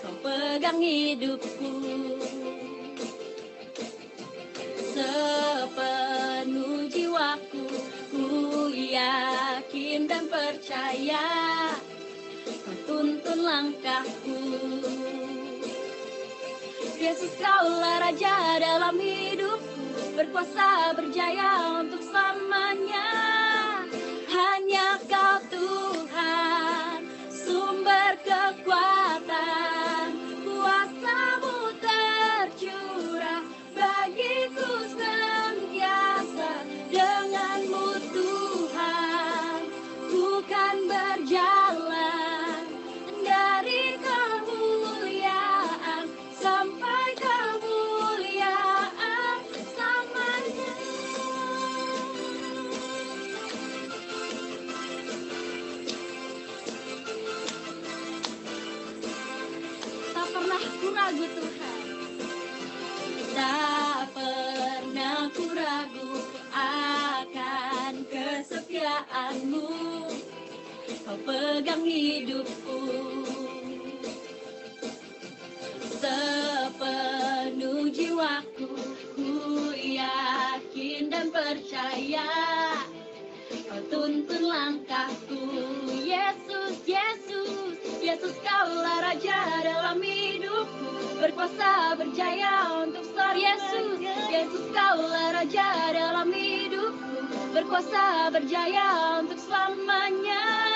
I: Kau pegang hidupku sepenuh jiwaku. Ku yakin dan percaya Kau tuntun langkahku. Yesus, Kaulah Raja dalam hidupku, berkuasa berjaya untuk selamanya. Hanya Kau Tuhan, sumber kekuatan, kuasa-Mu tercurah bagiku senantiasa. Dengan-Mu Tuhan, ku kan berjalan dari kemuliaan sampai kemuliaan selamanya. Tak pernah kuragu Tuhan, tak pernah kuragu akan kesetiaan-Mu. Kau pegang hidupku sepenuh jiwaku. Ku yakin dan percaya Kau tuntun langkahku. Yesus, Yesus, Yesus, Kaulah Raja dalam hidupku, berkuasa berjaya untuk selamanya. Yesus, Yesus, Kaulah Raja dalam hidupku, berkuasa berjaya untuk selamanya.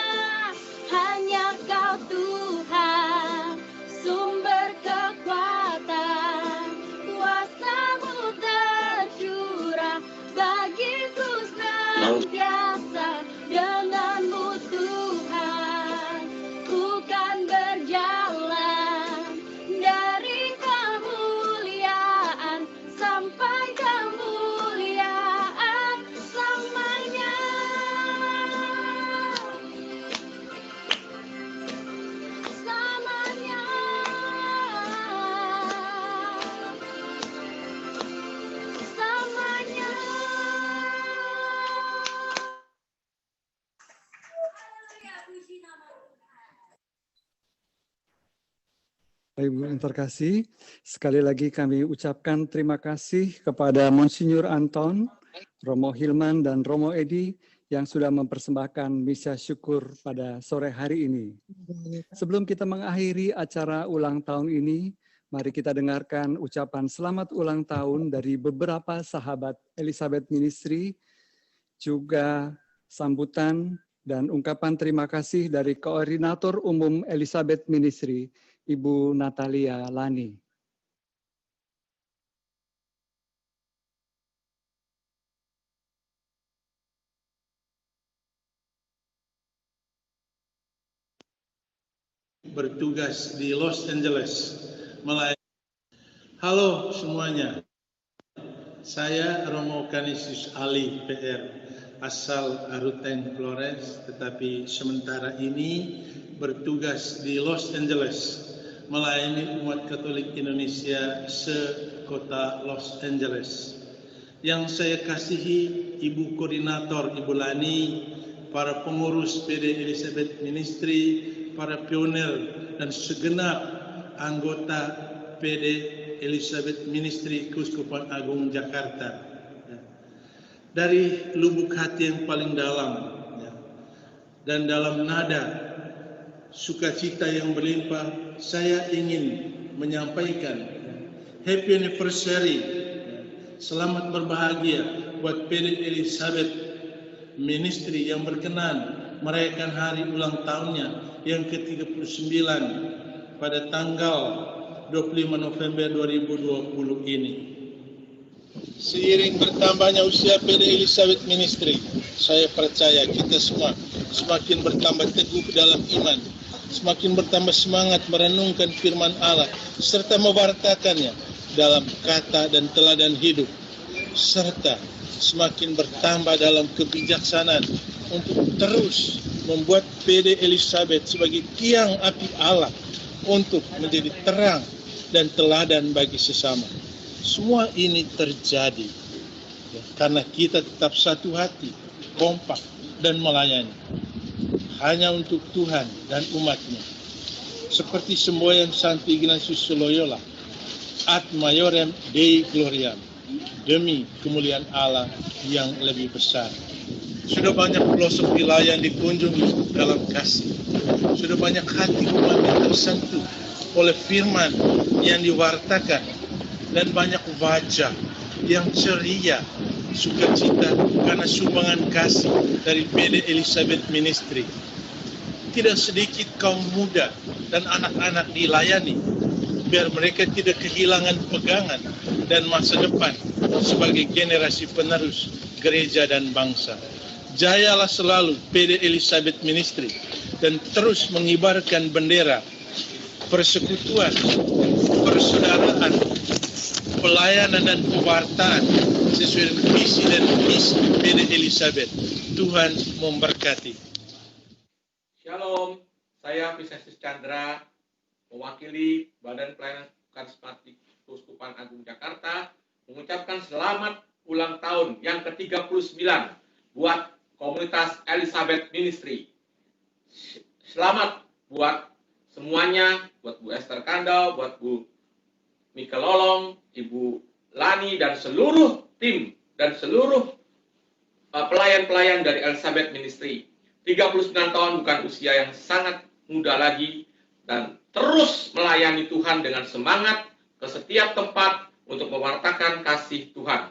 I: Hanya Kau Tuhan, sumber kekuatan, kuasa-Mu tercurah bagiku senantiasa. Dengan-Mu Tuhan, ku kan berjalan dari kemuliaan sampai kemuliaan selamanya. Selamanya. Selamanya. Haleluya, puji nama Tuhan.
C: Ibu yang terkasih, sekali lagi kami ucapkan terima kasih kepada Monsinyur Anton, Romo Hilman, dan Romo Edi yang sudah mempersembahkan misa syukur pada sore hari ini. Sebelum kita mengakhiri acara ulang tahun ini, mari kita dengarkan ucapan selamat ulang tahun dari beberapa sahabat Elizabeth Ministry, juga sambutan dan ungkapan terima kasih dari Koordinator Umum Elizabeth Ministry, Ibu Natalia Lani.
L: Bertugas di Los Angeles melayani. Halo semuanya, saya Romo Canisius Ali PR, asal Ruteng Flores, tetapi sementara ini bertugas di Los Angeles melayani umat Katolik Indonesia se-kota Los Angeles. Yang saya kasihi Ibu Koordinator Ibu Lani, para pengurus PD Elizabeth Ministry, para pionir dan segenap anggota PD Elizabeth Ministry Keuskupan Agung Jakarta. Dari lubuk hati yang paling dalam dan dalam nada sukacita yang berlimpah, saya ingin menyampaikan Happy Anniversary, selamat berbahagia buat PD Elizabeth Ministry yang berkenan merayakan hari ulang tahunnya yang ke-39 pada tanggal 25 November 2020 ini. Seiring bertambahnya usia PD Elizabeth Ministry, saya percaya kita semua semakin bertambah teguh dalam iman, semakin bertambah semangat merenungkan firman Allah, serta mewartakannya dalam kata dan teladan hidup, serta semakin bertambah dalam kebijaksanaan untuk terus membuat PD Elizabeth sebagai tiang api Allah untuk menjadi terang dan teladan bagi sesama. Semua ini terjadi ya, karena kita tetap satu hati, kompak, dan melayani hanya untuk Tuhan dan umatnya. Seperti semboyan Santo Ignatius Loyola, ad maiorem Dei gloriam, demi kemuliaan Allah yang lebih besar. Sudah banyak pelosok wilayah yang dikunjungi dalam kasih. Sudah banyak hati umat yang tersentuh oleh firman yang diwartakan, dan banyak wajah yang ceria, sukacita karena sumbangan kasih dari PD Elizabeth Ministry. Tidak sedikit kaum muda dan anak-anak dilayani, biar mereka tidak kehilangan pegangan dan masa depan sebagai generasi penerus gereja dan bangsa. Jayalah selalu PD Elizabeth Ministry dan terus mengibarkan bendera persekutuan, persaudaraan, pelayanan dan pewartaan sesuai dengan visi dan misi PD Elizabeth. Tuhan memberkati.
M: Shalom, saya Vincentius Chandra, mewakili Badan Pelayanan Karismatik Keuskupan Agung Jakarta, mengucapkan selamat ulang tahun yang ke-39 buat komunitas Elizabeth Ministry. Selamat buat semuanya, buat Bu Esther Kandau, buat Bu Mika Lolong, Ibu Lani, dan seluruh tim dan seluruh pelayan-pelayan dari Elizabeth Ministry. 39 tahun bukan usia yang sangat muda lagi, dan terus melayani Tuhan dengan semangat ke setiap tempat untuk mewartakan kasih Tuhan.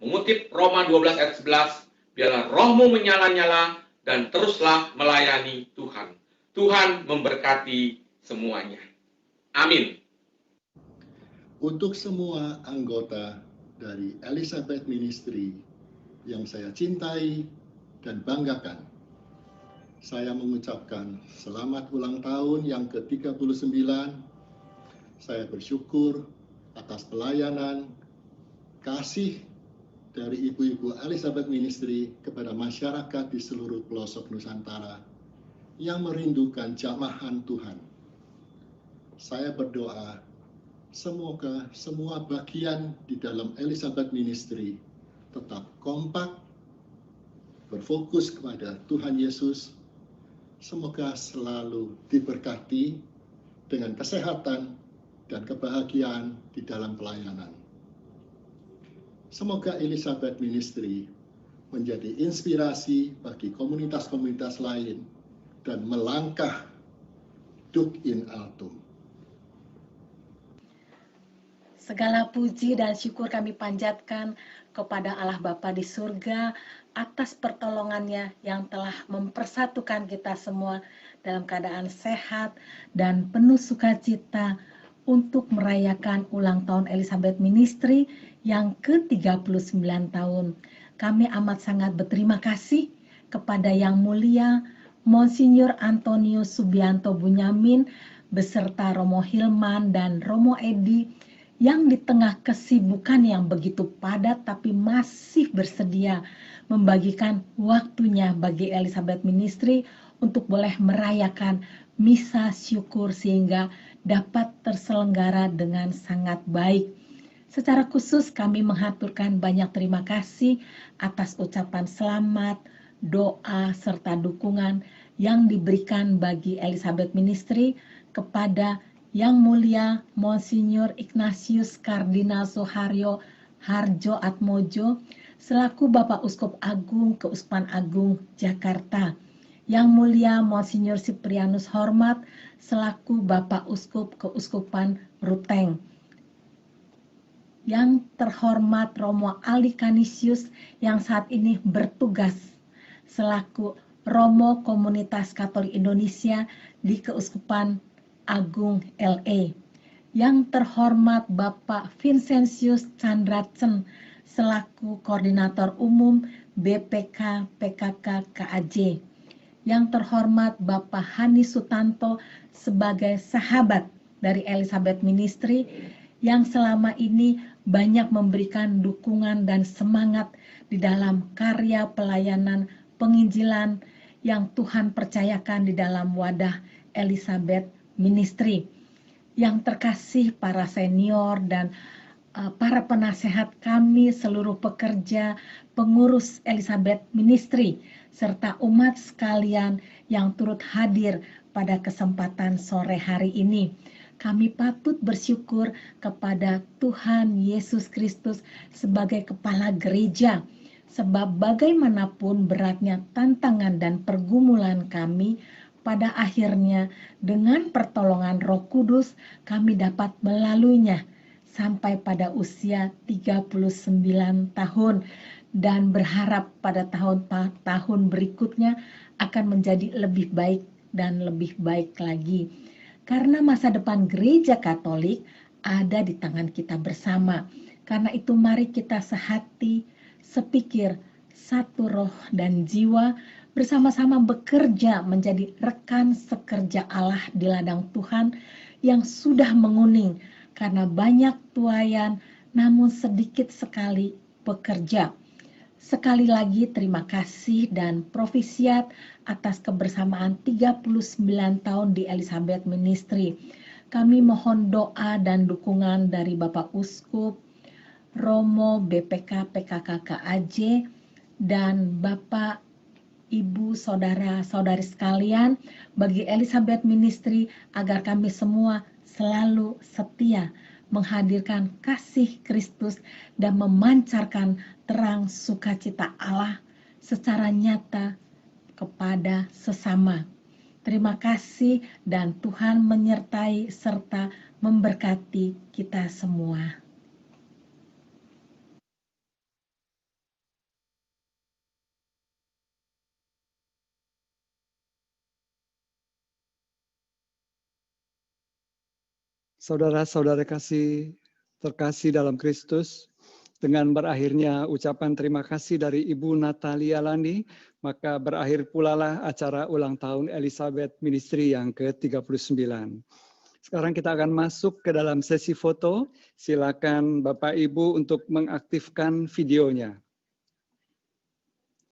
M: Mengutip Roma 12 ayat 11, biarlah rohmu menyala-nyala dan teruslah melayani Tuhan. Tuhan memberkati semuanya. Amin.
N: Untuk semua anggota dari Elizabeth Ministry yang saya cintai dan banggakan, saya mengucapkan selamat ulang tahun yang ke-39. Saya bersyukur atas pelayanan, kasih dari ibu-ibu Elizabeth Ministry kepada masyarakat di seluruh pelosok Nusantara yang merindukan jamahan Tuhan. Saya berdoa, semoga semua bagian di dalam Elizabeth Ministry tetap kompak, berfokus kepada Tuhan Yesus. Semoga selalu diberkati dengan kesehatan dan kebahagiaan di dalam pelayanan. Semoga Elizabeth Ministry menjadi inspirasi bagi komunitas-komunitas lain dan melangkah duk in altum.
O: Segala puji dan syukur kami panjatkan kepada Allah Bapa di surga atas pertolongannya yang telah mempersatukan kita semua dalam keadaan sehat dan penuh sukacita untuk merayakan ulang tahun Elizabeth Ministry yang ke-39 tahun. Kami amat sangat berterima kasih kepada Yang Mulia Monsinyur Antonius Subianto Bunyamin beserta Romo Hilman dan Romo Edi yang di tengah kesibukan yang begitu padat tapi masih bersedia membagikan waktunya bagi Elizabeth Ministry untuk boleh merayakan misa syukur sehingga dapat terselenggara dengan sangat baik. Secara khusus kami mengaturkan banyak terima kasih atas ucapan selamat, doa, serta dukungan yang diberikan bagi Elizabeth Ministry kepada Yang Mulia Monsinyur Ignatius Kardinal Soharyo Harjo Atmojo selaku Bapak Uskup Agung Keuskupan Agung Jakarta, Yang Mulia Monsinyur Siprianus Hormat selaku Bapak Uskup Keuskupan Ruteng, yang terhormat Romo Ali Canisius yang saat ini bertugas selaku Romo Komunitas Katolik Indonesia di Keuskupan Agung LA, yang terhormat Bapak Vincentius Chandratsen selaku Koordinator Umum BPK PKK KAJ. Yang terhormat Bapak Hani Sutanto sebagai sahabat dari Elizabeth Ministry yang selama ini banyak memberikan dukungan dan semangat di dalam karya pelayanan penginjilan yang Tuhan percayakan di dalam wadah Elizabeth Ministry. Yang terkasih para senior dan para penasehat kami, seluruh pekerja, pengurus Elizabeth Ministry, serta umat sekalian yang turut hadir pada kesempatan sore hari ini. Kami patut bersyukur kepada Tuhan Yesus Kristus sebagai kepala gereja, sebab bagaimanapun beratnya tantangan dan pergumulan kami, pada akhirnya dengan pertolongan Roh Kudus kami dapat melaluinya sampai pada usia 39 tahun dan berharap pada tahun-tahun berikutnya akan menjadi lebih baik dan lebih baik lagi. Karena masa depan gereja Katolik ada di tangan kita bersama. Karena itu mari kita sehati, sepikir, satu roh dan jiwa, bersama-sama bekerja menjadi rekan sekerja Allah di ladang Tuhan yang sudah menguning karena banyak tuaian namun sedikit sekali pekerja. Sekali lagi terima kasih dan profisiat atas kebersamaan 39 tahun di Elizabeth Ministry. Kami mohon doa dan dukungan dari Bapak Uskup, Romo BPK PKK KAJ, dan Bapak Ibu, saudara-saudari sekalian, bagi Elizabeth Ministry agar kami semua selalu setia menghadirkan kasih Kristus dan memancarkan terang sukacita Allah secara nyata kepada sesama. Terima kasih dan Tuhan menyertai serta memberkati kita semua.
C: Saudara-saudara terkasih dalam Kristus, dengan berakhirnya ucapan terima kasih dari Ibu Natalia Landi, maka berakhir pula lah acara ulang tahun Elizabeth Ministry yang ke-39. Sekarang kita akan masuk ke dalam sesi foto. Silakan Bapak Ibu untuk mengaktifkan videonya.